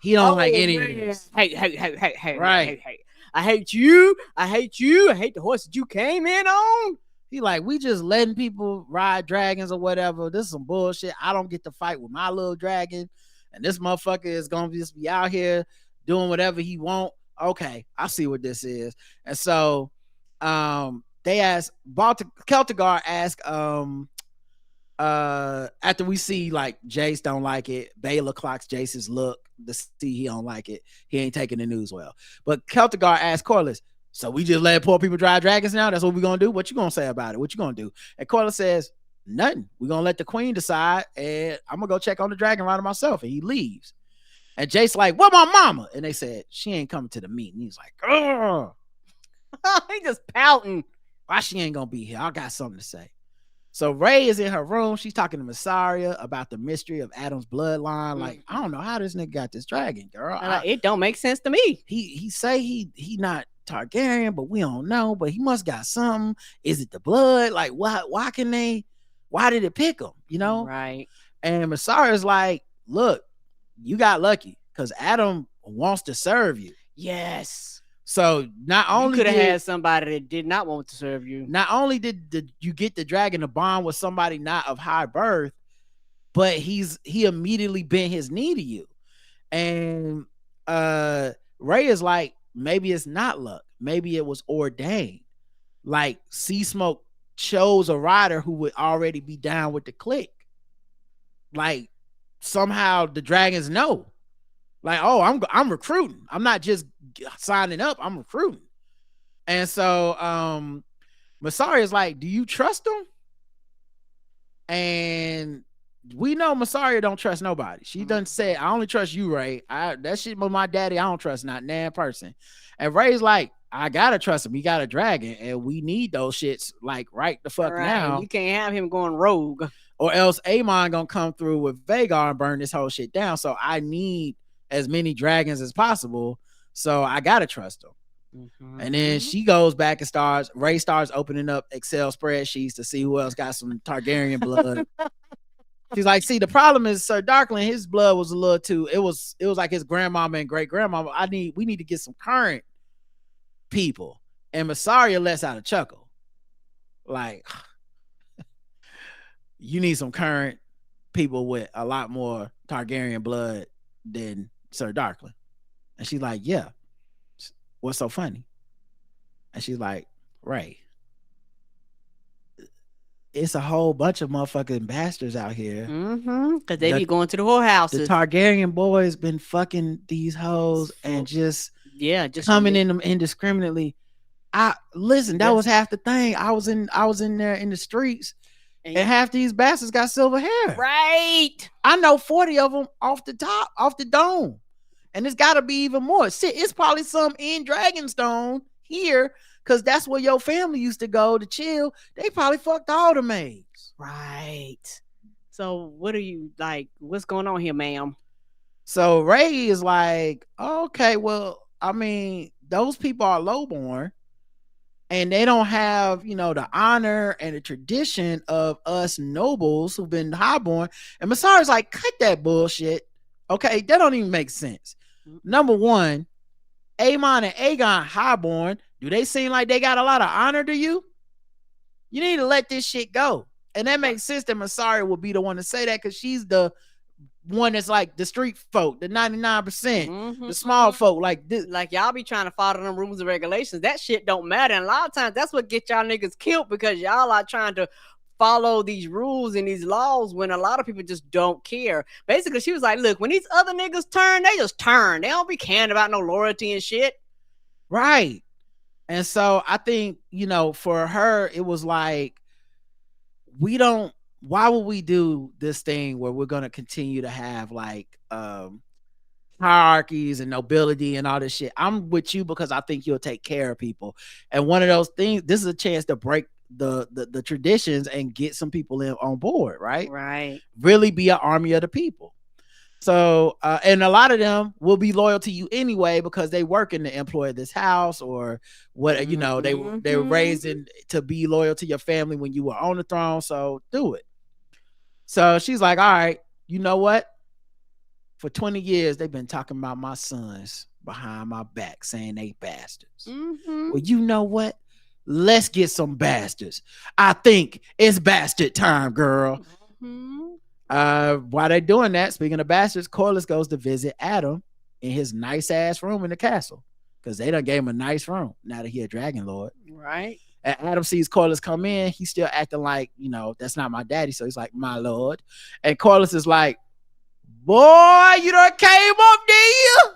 A: don't like any of this.
B: Hey,
A: right.
B: Hey. I hate you. I hate the horse that you came in on.
A: He like, we just letting people ride dragons or whatever. This is some bullshit. I don't get to fight with my little dragon. And this motherfucker is going to just be out here doing whatever he want. Okay, I see what this is. And so they asked, Celtigar asked, after we see like Jace don't like it, Baylor clocks Jace's look to see he don't like it. He ain't taking the news well. But Celtigar asked Corlys, so we just let poor people drive dragons now? That's what we're gonna do? What you gonna say about it? What you gonna do? And Corlys says, nothing. We're gonna let the queen decide, and I'm gonna go check on the dragon rider myself. And he leaves. And Jace like, what my mama? And they said, she ain't coming to the meeting. He's like, ugh.
B: He just pouting.
A: Why she ain't gonna be here? I got something to say. So Ray is in her room. She's talking to Mysaria about the mystery of Adam's bloodline. Like, I don't know how this nigga got this dragon, girl.
B: It don't make sense to me.
A: He say he not Targaryen, but we don't know. But he must got something. Is it the blood? Like, why did it pick him? You know?
B: Right.
A: And Mysaria's like, look, you got lucky because Adam wants to serve you.
B: Yes.
A: So not only
B: you could have had somebody that did not want to serve you.
A: Not only did you get the dragon to bond with somebody not of high birth, but he immediately bent his knee to you. And Ray is like, maybe it's not luck. Maybe it was ordained. Like Seasmoke chose a rider who would already be down with the clique. Like somehow the dragons know. Like, oh, I'm recruiting. I'm not just signing up. I'm recruiting. And so Mysaria is like, do you trust him? And we know Mysaria don't trust nobody. She doesn't say, I only trust you, Ray. That shit with my daddy, I don't trust not nan person. And Ray's like, I gotta trust him. He got a dragon, and we need those shits like right the fuck now.
B: You can't have him going rogue.
A: Or else Aemon gonna come through with Vhagar and burn this whole shit down. So I need as many dragons as possible, so I gotta trust them. And then she goes back and Ray starts opening up Excel spreadsheets to see who else got some Targaryen blood. She's like, see, the problem is Sir Darkling, his blood was a little too, it was like his grandmama and great grandmama. We need to get some current people. And Mysaria lets out a chuckle. Like, you need some current people with a lot more Targaryen blood than Sir Darkling. And she's like, yeah. What's so funny? And she's like, Ray, it's a whole bunch of motherfucking bastards out here.
B: Because they be going to the whorehouses.
A: The Targaryen boys been fucking these hoes and just coming in them indiscriminately. That was half the thing. I was in there in the streets. And half these bastards got silver hair.
B: Right.
A: I know 40 of them off the dome. And it's got to be even more. It's probably some in Dragonstone here, because that's where your family used to go to chill. They probably fucked all the maids.
B: Right. So what are you like? What's going on here, ma'am?
A: So Ray is like, okay, well, I mean, those people are lowborn. And they don't have, the honor and the tradition of us nobles who've been highborn. And Mysaria's like, cut that bullshit. Okay, that don't even make sense. Number one, Aemon and Aegon highborn. Do they seem like they got a lot of honor to you? You need to let this shit go. And that makes sense that Masaria would be the one to say that because she's the one that's like the street folk, the 99%, the small folk. Like this.
B: Like y'all be trying to follow them rules and regulations. That shit don't matter. And a lot of times that's what get y'all niggas killed because y'all are trying to follow these rules and these laws when a lot of people just don't care. Basically, she was like, look, when these other niggas turn, they just turn. They don't be caring about no loyalty and shit.
A: Right. And so I think, for her, it was like, why would we do this thing where we're going to continue to have like hierarchies and nobility and all this shit? I'm with you because I think you'll take care of people. And one of those things, this is a chance to break the traditions and get some people on board, right?
B: Right.
A: Really be an army of the people. So, and a lot of them will be loyal to you anyway because they work in the employ of this house or what, they were raised to be loyal to your family when you were on the throne. So do it. So she's like, all right, you know what? For 20 years, they've been talking about my sons behind my back, saying they bastards. Well, you know what? Let's get some bastards. I think it's bastard time, girl. While they're doing that, speaking of bastards, Corlys goes to visit Adam in his nice ass room in the castle because they done gave him a nice room now that he a dragon lord.
B: Right.
A: And Adam sees Corlys come in. He's still acting like, that's not my daddy. So he's like, my lord. And Corlys is like, boy, you done came up there.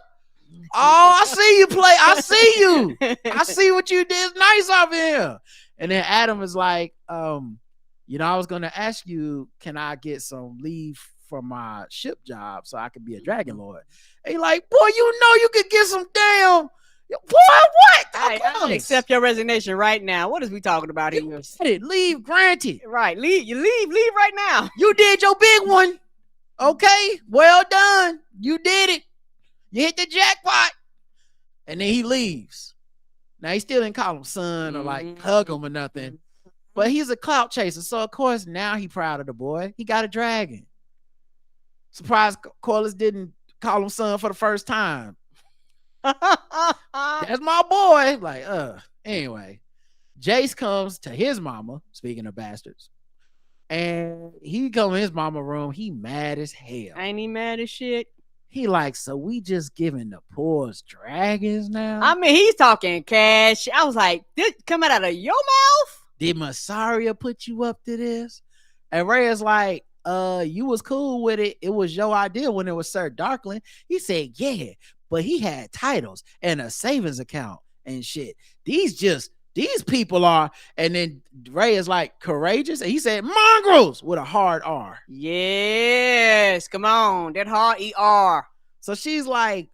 A: Oh, I see you play. I see you. I see what you did. Nice over here. And then Adam is like, I was going to ask you, can I get some leave from my ship job so I could be a dragon lord? And he's like, boy, you could get some damn. Boy, what?
B: I accept your resignation right now. What is we talking about here?
A: Leave granted.
B: Right. Leave right now.
A: You did your big one. Okay. Well done. You did it. You hit the jackpot. And then he leaves. Now he still didn't call him son or like hug him or nothing. But he's a clout chaser. So of course now he proud of the boy. He got a dragon. Surprised Corlys didn't call him son for the first time. That's my boy. Like, anyway. Jace comes to his mama, speaking of bastards. And he come in his mama room. He mad as hell.
B: Ain't he mad as shit?
A: He like, so we just giving the poor's dragons now?
B: I mean, he's talking cash. I was like, this coming out of your mouth?
A: Did Masaria put you up to this? And Ray is like, you was cool with it. It was your idea when it was Sir Darkling. He said, yeah, but he had titles and a savings account and shit. These people are, and then Ray is like courageous, and he said mongrels with a hard R.
B: Yes, come on, that hard ER.
A: So she's like,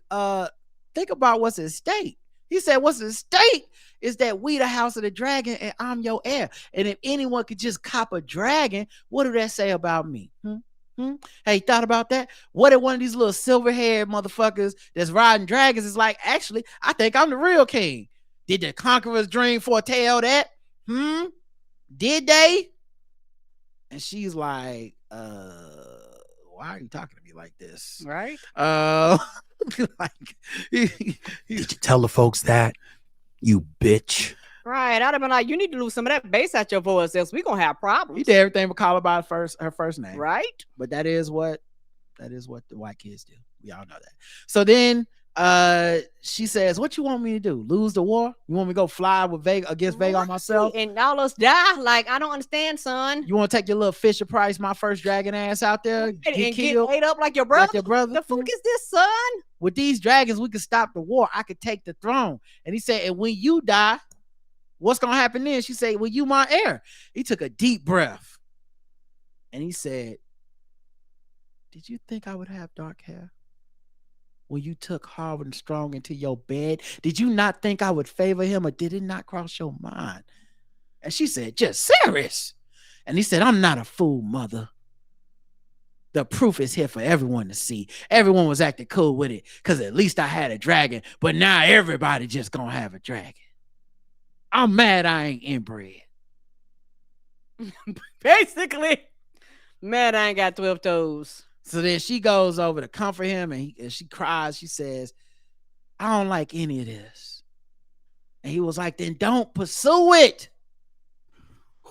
A: think about what's at stake. He said, what's at stake is that we the House of the Dragon and I'm your heir. And if anyone could just cop a dragon, what do that say about me? Hey, thought about that? What if one of these little silver-haired motherfuckers that's riding dragons is like, actually, I think I'm the real king. Did the conqueror's dream foretell that? Did they? And she's like, why are you talking to me like this?
B: Right.
E: Did you tell the folks that, you bitch?
B: Right. I'd have been like, you need to lose some of that bass out your voice, else we're gonna have problems.
A: You did everything but call her by her first name.
B: Right.
A: But that is what the white kids do. We all know that. So then she says, what you want me to do? Lose the war? You want me to go fly with against Vhagar myself?
B: And all us die? Like, I don't understand, son.
A: You want to take your little Fisher Price, my first dragon ass out there
B: and get ate up like your brother?
A: Like your brother?
B: The fuck is this, son?
A: With these dragons, we could stop the war. I could take the throne. And he said, and when you die, what's going to happen then? She said, well, you my heir. He took a deep breath. And he said, did you think I would have dark hair? When you took Harwin Strong into your bed, did you not think I would favor him, or did it not cross your mind? And she said, just serious. And he said, I'm not a fool, mother. The proof is here for everyone to see. Everyone was acting cool with it because at least I had a dragon, but now everybody just gonna have a dragon. I'm mad I ain't inbred.
B: Basically, mad I ain't got 12 toes.
A: So then she goes over to comfort him, and she cries. She says, I don't like any of this. And he was like, then don't pursue it.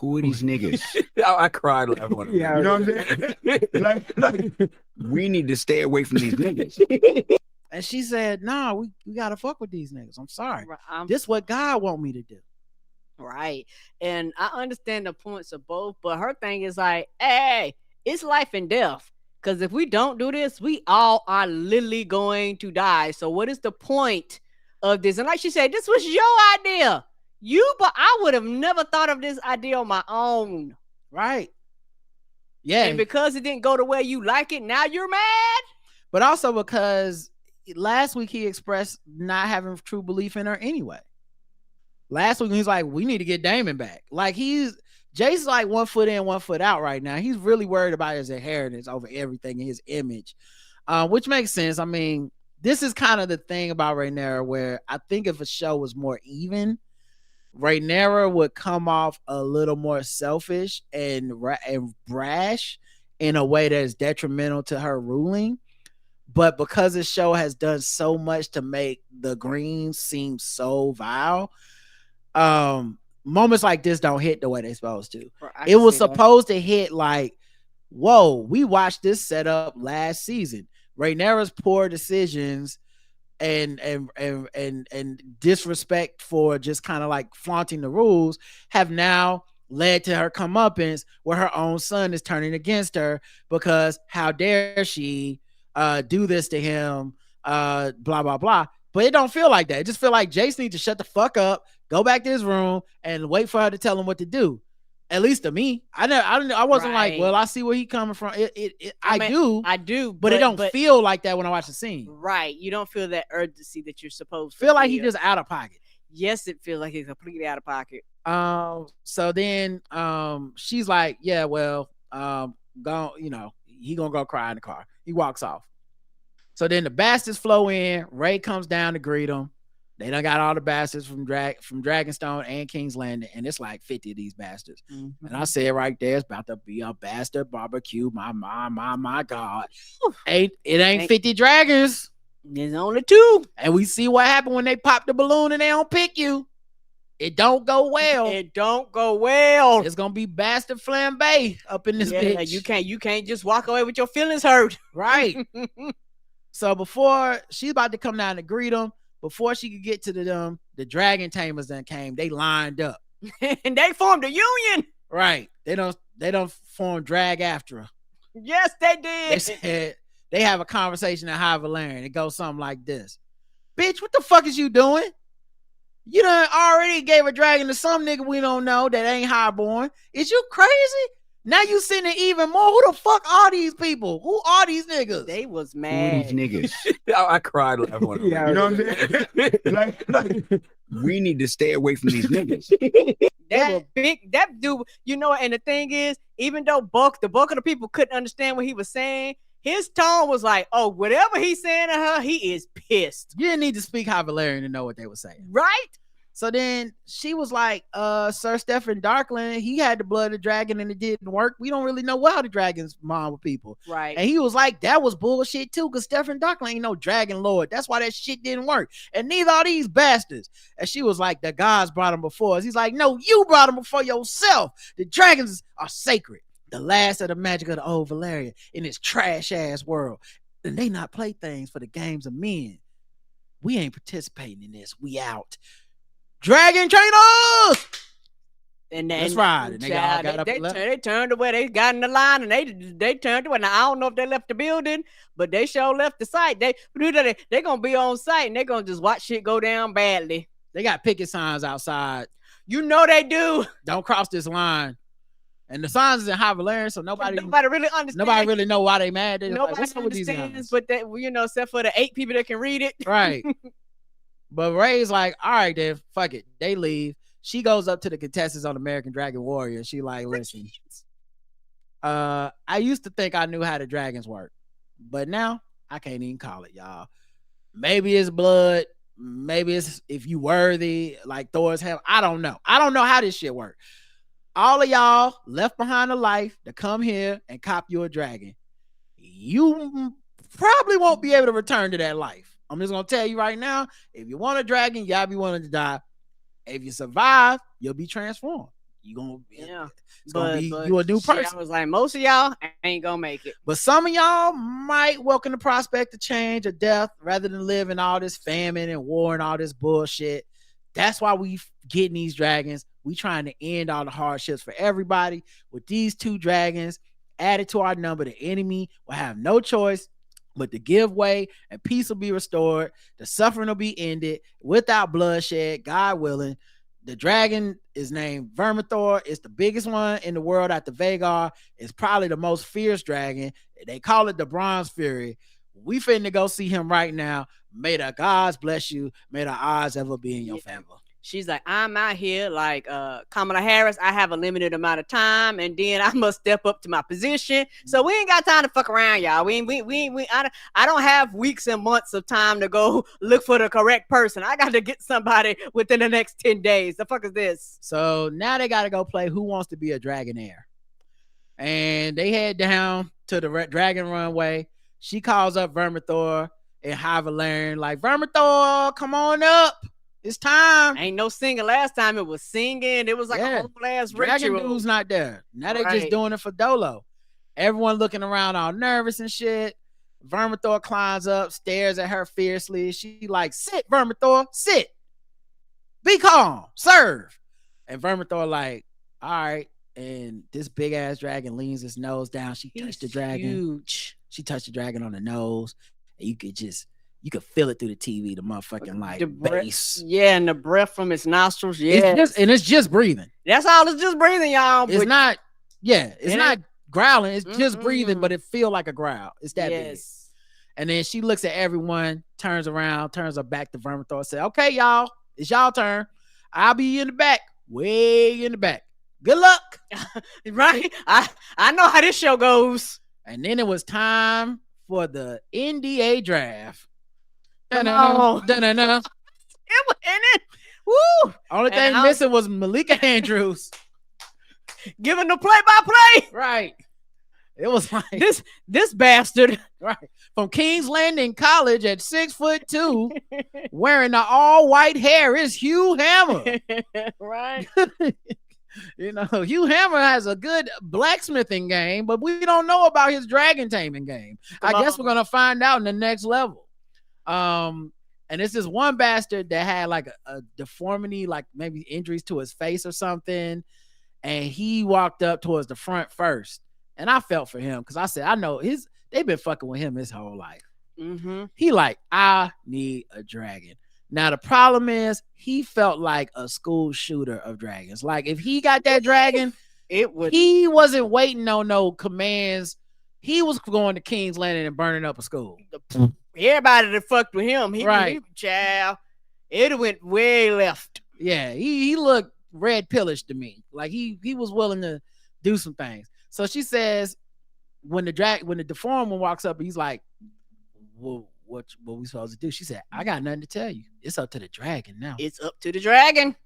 G: Who are these niggas?
F: I cried laughing. When
G: Yeah,
F: you know what I'm saying? like,
G: we need to stay away from these niggas.
A: And she said, "Nah, we gotta fuck with these niggas. I'm sorry.
B: Right,
A: This what God want me to do."
B: right. And I understand the points of both, but her thing is like, hey, it's life and death. Because if we don't do this, we all are literally going to die. So what is the point of this? And like she said, this was your idea. But I would have never thought of this idea on my own.
A: Right. Yeah.
B: And because it didn't go the way you like it, now you're mad.
A: But also because last week he expressed not having true belief in her anyway. Last week he's like, we need to get Damon back. Like Jace's like 1 foot in, 1 foot out right now. He's really worried about his inheritance over everything and his image, which makes sense. I mean, this is kind of the thing about Rhaenyra where I think if a show was more even, Rhaenyra would come off a little more selfish and brash in a way that is detrimental to her ruling. But because the show has done so much to make the Greens seem so vile, moments like this don't hit the way they're supposed to. It was supposed to hit like, whoa, we watched this setup last season. Rhaenyra's poor decisions and disrespect for just kind of like flaunting the rules have now led to her comeuppance where her own son is turning against her because how dare she do this to him, blah, blah, blah. But it don't feel like that. It just feel like Jace needs to shut the fuck up, go back to his room, and wait for her to tell him what to do. At least to me, I wasn't like, well, I see where he coming from. I do, but it don't feel like that when I watch the scene.
B: Right, you don't feel that urgency that you're supposed to
A: feel like he just out of pocket.
B: Yes, it feels like he's completely out of pocket.
A: So then, she's like, yeah, well, go, he gonna go cry in the car. He walks off. So then the bastards flow in. Ray comes down to greet them. They done got all the bastards from Dragonstone and King's Landing, and it's like 50 of these bastards. Mm-hmm. And I said right there, it's about to be a bastard barbecue. My God. It ain't 50 dragons.
B: There's only 2.
A: And we see what happened when they pop the balloon and they don't pick you. It don't go well.
B: It don't go well.
A: It's gonna be bastard flambe up in this bitch.
B: You can't just walk away with your feelings hurt.
A: Right. So before she's about to come down to greet them, before she could get to the dragon tamers that came, they lined up.
B: And they formed a union.
A: Right. They don't form drag after her.
B: Yes, they did.
A: They said they have a conversation at High Valerian. It goes something like this. Bitch, what the fuck is you doing? You done already gave a dragon to some nigga we don't know that ain't highborn. Is you crazy? Now you sending even more. Who the fuck are these people? Who are these niggas?
B: They was mad.
G: Who are these niggas?
F: I cried laughing. When
G: yeah, you know what I'm saying? We need to stay away from these niggas.
B: They were big. That dude, and the thing is, even though the bulk of the people couldn't understand what he was saying, his tone was like, oh, whatever he's saying to her, he is pissed.
A: You didn't need to speak High Valerian to know what they were saying.
B: Right?
A: So then she was like, Sir Stephen Darkland, he had the blood of the dragon and it didn't work. We don't really know how the dragons mom with people.
B: Right.
A: And he was like, that was bullshit too, because Stephen Darkland ain't no dragon lord. That's why that shit didn't work. And neither are these bastards. And she was like, the gods brought him before us. He's like, no, you brought him before yourself. The dragons are sacred. The last of the magic of the old Valeria in this trash ass world. And they not playthings for the games of men. We ain't participating in this. We out. Dragon trainers!
B: And
A: that's right. And
B: they turned away. They got in the line and they turned away. Now I don't know if they left the building, but they sure left the site. They gonna be on site and they gonna just watch shit go down badly.
A: They got picket signs outside.
B: You know they do.
A: Don't cross this line. And the signs is in High Valerian, so nobody
B: really understands.
A: Nobody really know why they mad.
B: Nobody
A: like,
B: understands, but that except for the 8 people that can read it.
A: Right. But Ray's like, all right, then, fuck it. They leave. She goes up to the contestants on American Dragon Warrior. She like, listen, I used to think I knew how the dragons work, but now I can't even call it, y'all. Maybe it's blood. Maybe it's if you worthy, like Thor's hell. I don't know. I don't know how this shit works. All of y'all left behind a life to come here and cop you a dragon. You probably won't be able to return to that life. I'm just going to tell you right now, if you want a dragon, y'all be willing to die. If you survive, you'll be transformed. you gonna
B: Yeah.
A: it's gonna be you a new person.
B: I was like, most of y'all ain't gonna make it.
A: But some of y'all might welcome the prospect of change or death rather than live in all this famine and war and all this bullshit. That's why we getting these dragons. We trying to end all the hardships for everybody. With these 2 dragons added to our number, the enemy will have no choice but to give way, and peace will be restored. The suffering will be ended without bloodshed, God willing. The dragon is named Vermithor. It's the biggest one in the world after Vhagar. It's probably the most fierce dragon. They call it the Bronze Fury. We finna go see him right now. May the gods bless you. May the odds ever be in your favor.
B: She's like, I'm out here like Kamala Harris. I have a limited amount of time, and then I must step up to my position. So we ain't got time to fuck around, y'all. I don't have weeks and months of time to go look for the correct person. I got to get somebody within the next 10 days. The fuck is this?
A: So now they got to go play Who Wants to Be a Dragonair, and they head down to the dragon runway. She calls up Vermithor and Valerian, like, Vermithor, come on up. It's time.
B: Ain't no singing last time. It was singing. It was like a whole ass
A: Dragon
B: ritual.
A: dude's not there. Now they just doing it for Dolo. Everyone looking around all nervous and shit. Vermithor climbs up, stares at her fiercely. She like, sit, Vermithor, sit. Be calm, serve. And Vermithor like, all right. And this big ass dragon leans his nose down. She touched the dragon.
B: Huge.
A: She touched the dragon on the nose. And you could feel it through the TV, the motherfucking like bass.
B: Yeah, and the breath from its nostrils. Yeah,
A: it's just breathing.
B: That's all. It's just breathing, y'all.
A: It's not. Yeah, it's not growling. It's just breathing, but it feel like a growl. It's that big. And then she looks at everyone, turns around, turns her back to Vermithor, and says, "Okay, y'all, it's y'all turn. I'll be in the back, way in the back. Good luck."
B: Right? I know how this show goes.
A: And then it was time for the NDA draft.
B: It was in it. Woo!
A: Only thing missing was Malika Andrews
B: giving the play-by-play.
A: Right. It was like
B: this bastard.
A: Right. From King's Landing College at 6'2", wearing the all-white hair is Hugh Hammer.
B: Right.
A: You know, Hugh Hammer has a good blacksmithing game, but we don't know about his dragon taming game. I guess we're gonna find out in the next level. And it's this one bastard that had like a deformity, like maybe injuries to his face or something, and he walked up towards the front first. And I felt for him because I said, I know they've been fucking with him his whole life.
B: Mm-hmm.
A: He like, I need a dragon. Now the problem is he felt like a school shooter of dragons. Like if he got that dragon, he wasn't waiting on no commands. He was going to King's Landing and burning up a school.
B: Everybody that fucked with him,
A: child,
B: it went way left.
A: Yeah, he looked red pillish to me. Like he was willing to do some things. So she says, when the deformed one walks up, he's like, well, what we supposed to do? She said, I got nothing to tell you. It's up to the dragon now.
B: It's up to the dragon.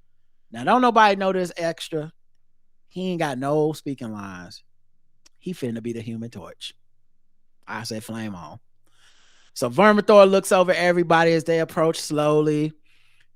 A: Now, don't nobody know this extra. He ain't got no speaking lines. He finna be the Human Torch. I said, flame on. So Vermithor looks over everybody as they approach slowly.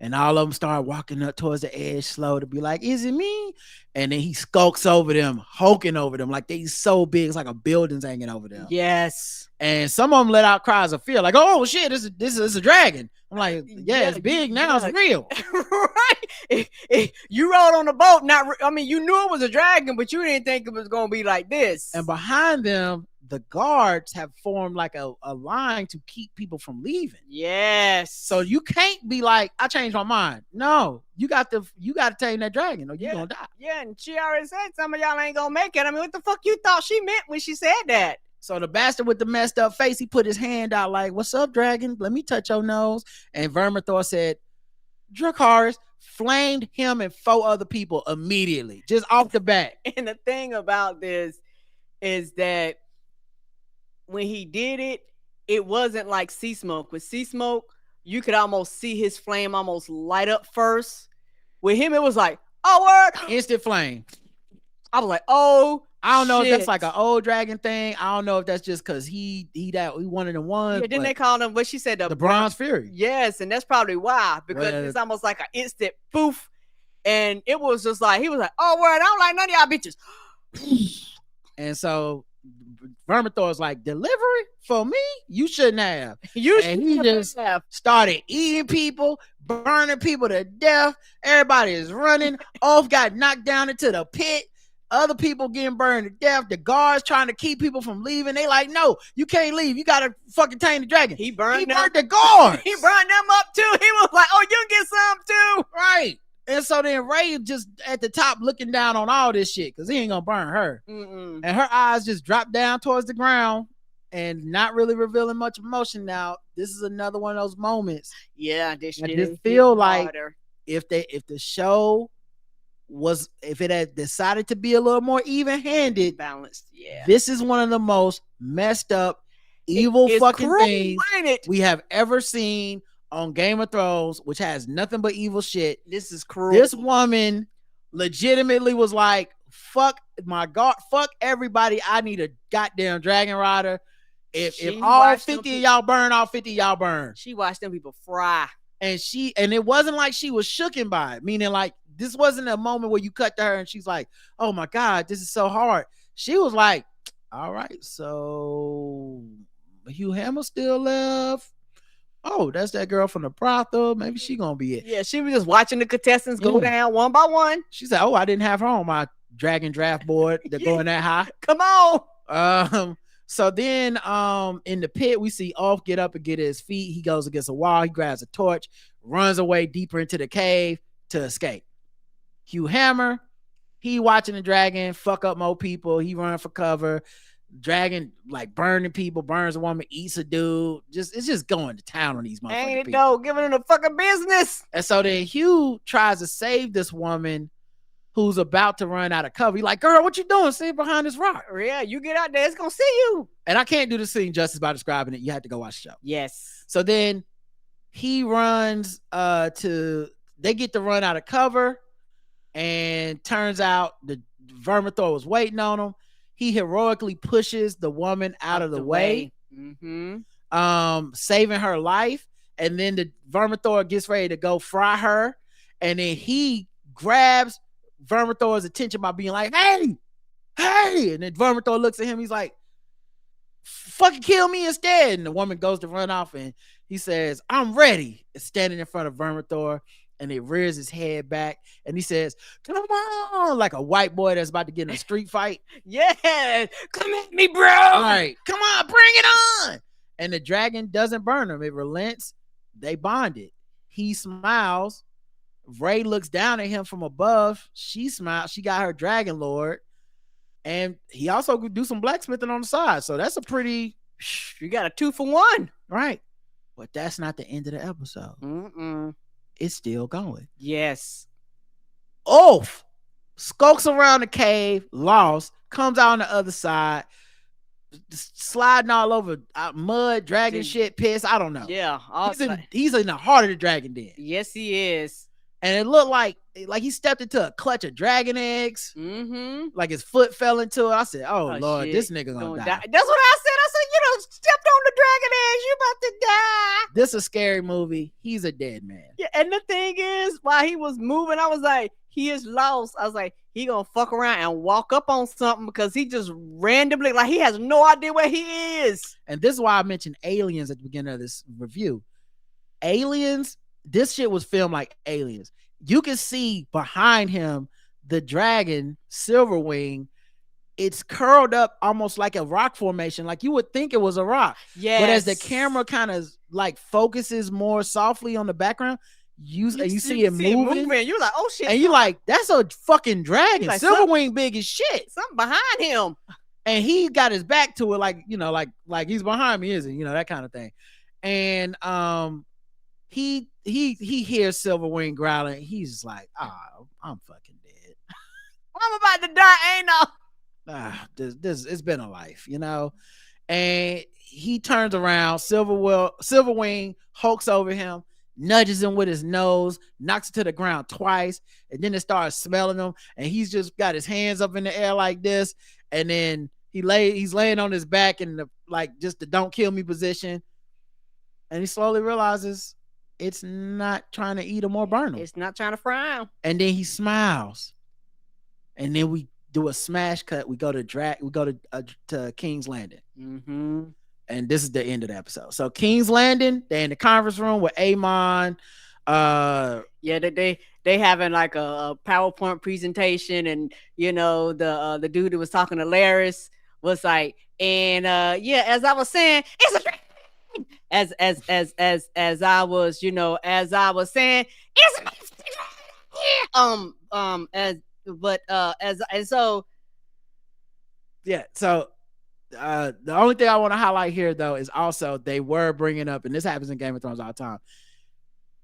A: And all of them start walking up towards the edge slow to be like, is it me? And then he skulks over them, hulking over them. Like they're so big, it's like a building's hanging over them.
B: Yes.
A: And some of them let out cries of fear, like, oh shit, this is a dragon. I'm like, yeah, it's big now, it's real.
B: Right. You rode on the boat, you knew it was a dragon, but you didn't think it was gonna be like this.
A: And behind them, the guards have formed like a line to keep people from leaving.
B: Yes.
A: So you can't be like, I changed my mind. No, you got to tame that dragon or you're gonna die.
B: Yeah, and she already said some of y'all ain't gonna make it. I mean, what the fuck you thought she meant when she said that?
A: So the bastard with the messed up face, he put his hand out like, what's up, dragon? Let me touch your nose. And Vermithor said, Dracarys flamed him and 4 other people immediately, just off the bat.
B: And the thing about this is that when he did it, it wasn't like Seasmoke. With Seasmoke, you could almost see his flame almost light up first. With him, it was like, oh, word.
A: Instant flame.
B: I was like, oh,
A: I don't know if that's like an old dragon thing. I don't know if that's just because he one of the ones.
B: Yeah, didn't they call him, what she said?
A: The Bronze Fury.
B: Yes, and that's probably why. Because it's almost like an instant poof. And it was just like, he was like, oh, well, I don't like none of y'all bitches.
A: And so Vermithor's like, delivery for me? You shouldn't have. And he just started eating people, burning people to death. Everybody is running. Oath got knocked down into the pit. Other people getting burned to death. The guards trying to keep people from leaving. They like, no, you can't leave. You gotta fucking tame the dragon.
B: He burned
A: the guards.
B: He burned them up too. He was like, oh, you get some too.
A: Right. And so then Ray just at the top looking down on all this shit because he ain't gonna burn her. And her eyes just drop down towards the ground and not really revealing much emotion. Now, this is another one of those moments.
B: Yeah, this shit
A: I just feel like if the show was, if it had decided to be a little more even-handed,
B: balanced, yeah,
A: this is one of the most messed up, evil fucking things we have ever seen on Game of Thrones, which has nothing but evil shit.
B: This is cruel.
A: This woman legitimately was like, fuck my God, fuck everybody. I need a goddamn dragon rider. If all 50 of y'all burn, all 50 of y'all burn.
B: She watched them people fry.
A: And it wasn't like she was shooken by it, meaning like this wasn't a moment where you cut to her and she's like, oh my God, this is so hard. She was like, all right, so Hugh Hammer still left. Oh, that's that girl from the brothel. Maybe she gonna be it.
B: Yeah, she was just watching the contestants go down one by one.
A: She said, oh, I didn't have her on my dragon draft board. They're going that high.
B: Come on.
A: So then in the pit, we see Ulf get up and get his feet. He goes against a wall. He grabs a torch, runs away deeper into the cave to escape. Hugh Hammer, he watching the dragon fuck up more people. He running for cover. Dragon like burning people, burns a woman, eats a dude. It's just going to town on these motherfuckers.
B: Ain't it though? Giving them the fucking business.
A: And so then Hugh tries to save this woman who's about to run out of cover. He's like, girl, what you doing? Sit behind this rock.
B: Yeah, you get out there, it's gonna see you.
A: And I can't do the scene justice by describing it. You have to go watch the show.
B: Yes.
A: So then he runs they get to run out of cover, and turns out the Vermithor was waiting on him. He heroically pushes the woman out of the way, saving her life. And then the Vermithor gets ready to go fry her. And then he grabs Vermithor's attention by being like, hey. And then Vermithor looks at him. He's like, fucking kill me instead. And the woman goes to run off and he says, I'm ready. It's standing in front of Vermithor. And it rears his head back and he says, come on, like a white boy that's about to get in a street fight.
B: Yeah, come at me, bro.
A: All right, come on, bring it on. And the dragon doesn't burn him. It relents. They bonded. He smiles. Ray looks down at him from above. She smiles. She got her dragon lord. And he also could do some blacksmithing on the side. So that's a pretty...
B: You got a 2-for-1.
A: Right. But that's not the end of the episode. It's still going.
B: Yes.
A: Oath skulks around the cave, lost, comes out on the other side, sliding all over mud, dragon shit, piss. I don't know.
B: Yeah.
A: He's in the heart of the dragon den.
B: Yes, he is.
A: And it looked like he stepped into a clutch of dragon eggs. Like his foot fell into it. I said, oh Lord, shit. This nigga gonna die.
B: That's what I said. I said, you stepped on the dragon eggs. You about to die.
A: This is a scary movie. He's a dead man.
B: Yeah, and the thing is, while he was moving, I was like, he is lost. I was like, he gonna fuck around and walk up on something because he just randomly, like he has no idea where he is.
A: And this is why I mentioned Aliens at the beginning of this review. Aliens, this shit was filmed like Aliens. You can see behind him the dragon, Silverwing. It's curled up almost like a rock formation. Like you would think it was a rock.
B: Yeah.
A: But as the camera kind of like focuses more softly on the background, you see it moving.
B: You're like, oh shit.
A: And you're like, that's a fucking dragon.
B: Like,
A: Silverwing big as shit.
B: Something behind him.
A: And he got his back to it, like, like he's behind me, isn't he? That kind of thing. And he hears Silverwing growling. He's just like, I'm fucking dead.
B: I'm about to die, ain't I?
A: This it's been a life, And he turns around. Silverwing hulks over him, nudges him with his nose, knocks it to the ground twice, and then it starts smelling him. And he's just got his hands up in the air like this, and then he's laying on his back in the just the don't kill me position, and he slowly realizes it's not trying to eat him or burn him.
B: It's not trying to frown.
A: And then he smiles. And then we do a smash cut. We go to King's Landing.
B: Mm-hmm.
A: And this is the end of the episode. So King's Landing, they're in the conference room with Aemon.
B: Yeah, they having like a PowerPoint presentation, and you know the dude who was talking to Laris was like, and yeah, as I was saying, it's a as I was, you know, as I was saying, it's so
A: yeah, so the only thing I want to highlight here though is also they were bringing up, and this happens in Game of Thrones all the time,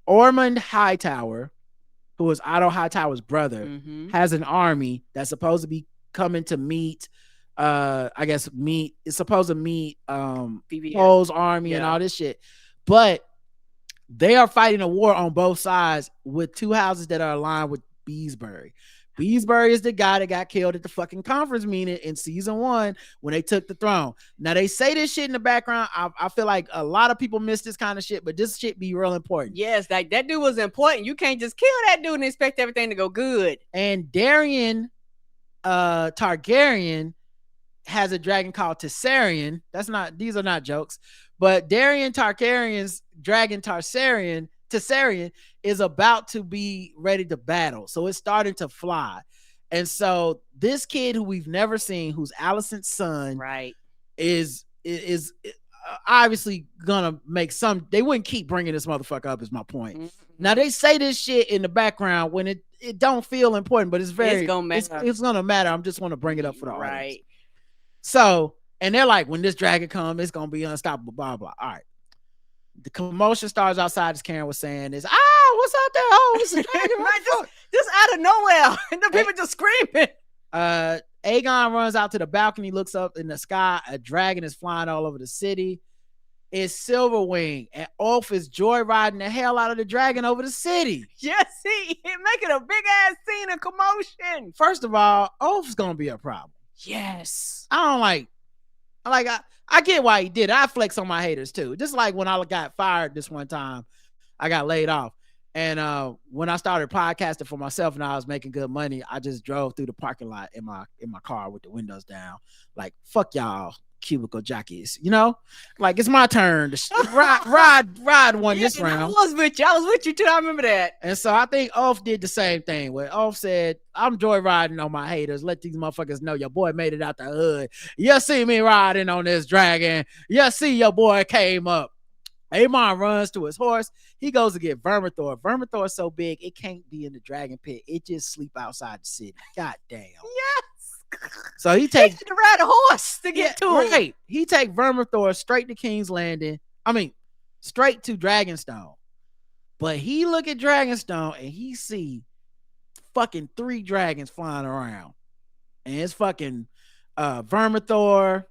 A: Ormond Hightower, who is Otto Hightower's brother, has an army that's supposed to be coming to meet it's supposed to meet Poe's army and all this shit, but they are fighting a war on both sides with two houses that are aligned with Beesbury. Beesbury is the guy that got killed at the fucking conference meeting in season 1 when they took the throne. Now they say this shit in the background. I feel like a lot of people miss this kind of shit, but this shit be real important.
B: Yes, like that dude was important. You can't just kill that dude and expect everything to go good.
A: And Darien Targaryen has a dragon called Tessarion. These are not jokes, but Darien Targaryen's dragon Tessarion is about to be ready to battle. So it's starting to fly. And so this kid who we've never seen, who's Alicent's son,
B: right,
A: is obviously gonna make some. They wouldn't keep bringing this motherfucker up, is my point. Mm-hmm. Now they say this shit in the background when it don't feel important, but it's gonna matter. It's gonna matter. I'm just want to bring it up for the audience. So, and they're like, when this dragon comes, it's gonna be unstoppable. Blah blah. All right. The commotion starts outside, as Karen was saying, is what's out there? Oh, it's a dragon.
B: Right, just out of nowhere. And the people just screaming.
A: Aegon runs out to the balcony, looks up in the sky. A dragon is flying all over the city. It's Silverwing, and Ulf is joyriding the hell out of the dragon over the city.
B: Yes, he making a big ass scene of commotion.
A: First of all, Ulf's gonna be a problem.
B: Yes.
A: I get why he did it. I flex on my haters too. Just like when I got fired this one time, I got laid off. And when I started podcasting for myself and I was making good money, I just drove through the parking lot in my car with the windows down. Like, fuck y'all cubicle jockeys, you know? Like, it's my turn to ride one this round.
B: I was with you too. I remember that.
A: And so I think Ulf did the same thing where Ulf said, I'm joyriding on my haters. Let these motherfuckers know your boy made it out the hood. You see me riding on this dragon. You see your boy came up. Aemon runs to his horse. He goes to get Vermithor. Vermithor is so big, it can't be in the dragon pit. It just sleep outside the city. God damn.
B: Yes.
A: So he takes
B: to ride a horse to get to him.
A: Right. He take Vermithor straight to King's Landing. I mean, straight to Dragonstone. But he look at Dragonstone and he see fucking 3 dragons flying around. And it's fucking Vermithor.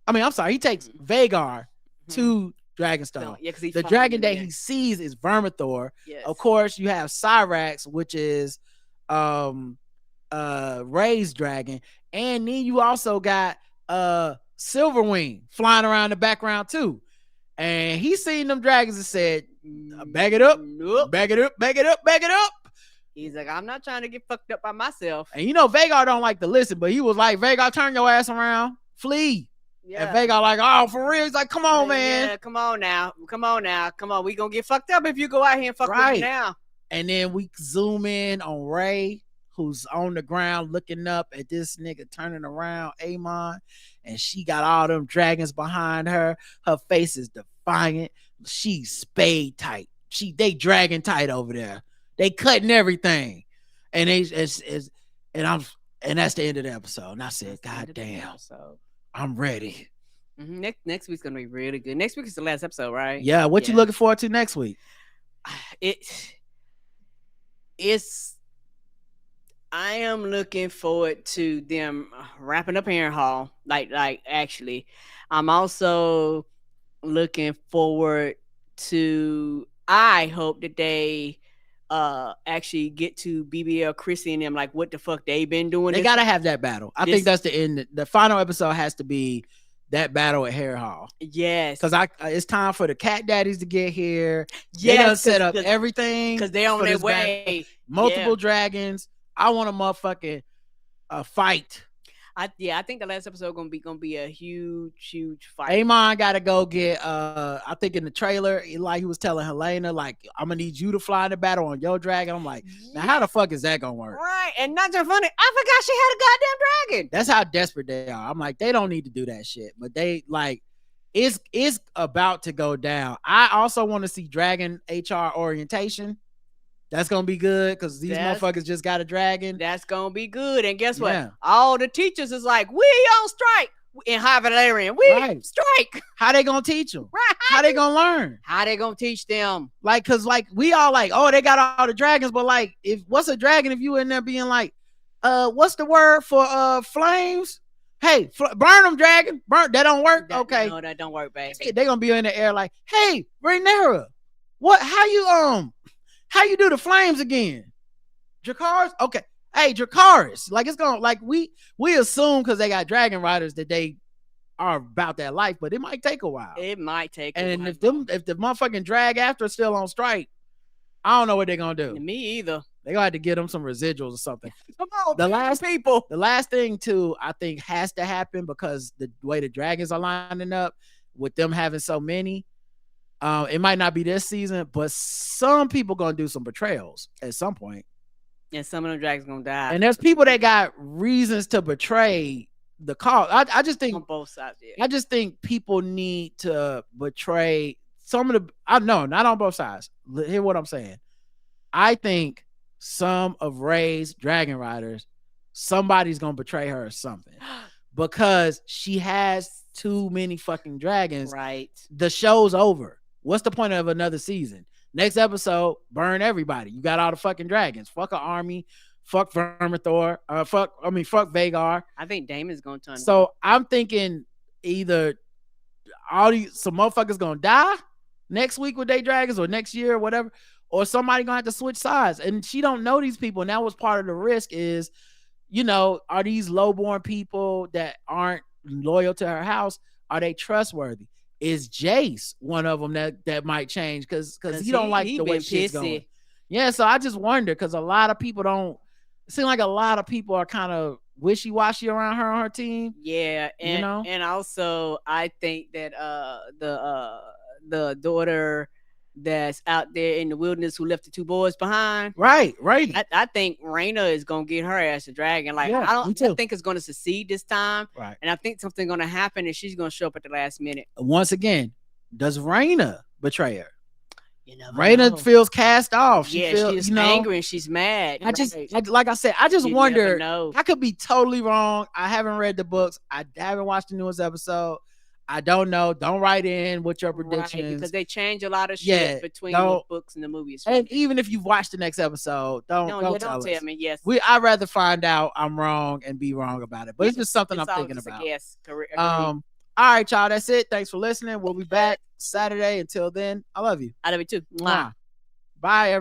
A: I mean, I'm sorry. He takes Vhagar to Dragonstone.
B: Yeah,
A: the dragon that he sees is Vermithor.
B: Yes.
A: Of course, you have Syrax, which is Ray's dragon, and then you also got Silverwing flying around the background too. And he seen them dragons and said, "Back it up,
B: nope.
A: Back it up, back it up, back it up."
B: He's like, I'm not trying to get fucked up by myself.
A: And you know, Vhagar don't like to listen, but he was like, "Vhagar, turn your ass around, flee." Yeah. And Vhagar like, "Oh, for real?" He's like, "Come on, man.
B: Yeah, come on now. Come on. We gonna get fucked up if you go out here and fuck with me now."
A: And then we zoom in on Ray, who's on the ground looking up at this nigga turning around, Aemon, and she got all them dragons behind her. Her face is defiant. She's spade tight. They dragon tight over there. They cutting everything. And that's the end of the episode. And I said, God damn. I'm ready.
B: Mm-hmm. Next week's gonna be really good. Next week is the last episode, right?
A: Yeah. What you looking forward to next week?
B: I am looking forward to them wrapping up Harrenhal. Like actually, I'm also looking forward to. I hope that they actually get to BBL, Chrissy, and them. Like, what the fuck they been doing?
A: They gotta have that battle. I think that's the end. The final episode has to be that battle at Heir Hall.
B: Yes,
A: because it's time for the cat daddies to get here.
B: yes,
A: They done set up everything
B: because they're on
A: for
B: their
A: this battle.
B: way.
A: Multiple dragons. I want a motherfucking fight.
B: I think the last episode gonna be a huge fight.
A: Amon got to go get. I think in the trailer, like he was telling Helena, like I'm gonna need you to fly in the battle on your dragon. I'm like, now how the fuck is that gonna work?
B: Right, and not just funny. I forgot she had a goddamn dragon.
A: That's how desperate they are. I'm like, they don't need to do that shit, but they like, it's about to go down. I also want to see dragon HR orientation. That's gonna be good because these motherfuckers just got a dragon.
B: That's gonna be good. And guess what?
A: Yeah.
B: All the teachers is like, we on strike in High Valerian. We strike.
A: How they gonna teach them?
B: Right.
A: How they gonna learn?
B: How they gonna teach them?
A: Like, cause like we all like, oh, they got all the dragons, but like, what's a dragon if you in there being like, what's the word for flames? Hey, burn them, dragon. Burn. That don't work. Okay.
B: No, that don't work, baby.
A: They gonna be in the air like, hey, Rhaenyra, what? How you do the flames again? Dracarys? Okay. Hey, Dracarys. Like, it's gonna, like, we assume because they got dragon riders that they are about that life, but it might take a while.
B: It might take
A: a while. And if the motherfucking drag after is still on strike, I don't know what they're gonna do.
B: Me either.
A: They gonna have to get them some residuals or something.
B: Come on, the last
A: thing too, I think has to happen because the way the dragons are lining up with them having so many. It might not be this season, but some people gonna do some betrayals at some point.
B: And some of them dragons gonna die.
A: And there's people that got reasons to betray the cause. I just think
B: on both sides. Yeah.
A: I just think people need to betray some of the. Not on both sides. Hear what I'm saying. I think some of Ray's dragon riders, somebody's gonna betray her or something because she has too many fucking dragons.
B: Right.
A: The show's over. What's the point of another season? Next episode, burn everybody. You got all the fucking dragons. Fuck an army. Fuck Vermithor. Fuck Vagar.
B: I think Damon's gonna turn.
A: So I'm thinking either some motherfuckers gonna die next week with their dragons or next year or whatever, or somebody gonna have to switch sides. And she don't know these people. And that was part of the risk is, are these lowborn people that aren't loyal to her house? Are they trustworthy? Is Jace one of them that might change because he don't like the way shit's going? Yeah, so I just wonder because a lot of people don't. It seems like a lot of people are kind of wishy-washy around her on her team.
B: Yeah, and also I think that the daughter that's out there in the wilderness who left the two boys behind.
A: Right.
B: I think Rhaena is gonna get her ass a dragon. Like I think it's gonna succeed this time.
A: Right.
B: And I think something's gonna happen and she's gonna show up at the last minute.
A: Once again, does Rhaena betray her? Rhaena feels cast off.
B: She's angry and she's mad.
A: Like I said, I just wonder. I could be totally wrong. I haven't read the books. I haven't watched the newest episode. I don't know. Don't write in with your predictions.
B: Right, because they change a lot of shit between the books and the movies.
A: And even if you've watched the next episode, don't tell
B: me. Yes,
A: I'd rather find out I'm wrong and be wrong about it. But it's just something I'm thinking about.
B: Yes, correct.
A: All right, y'all. That's it. Thanks for listening. We'll be back Saturday. Until then, I love you.
B: I love you too.
A: Mwah. Bye, everybody.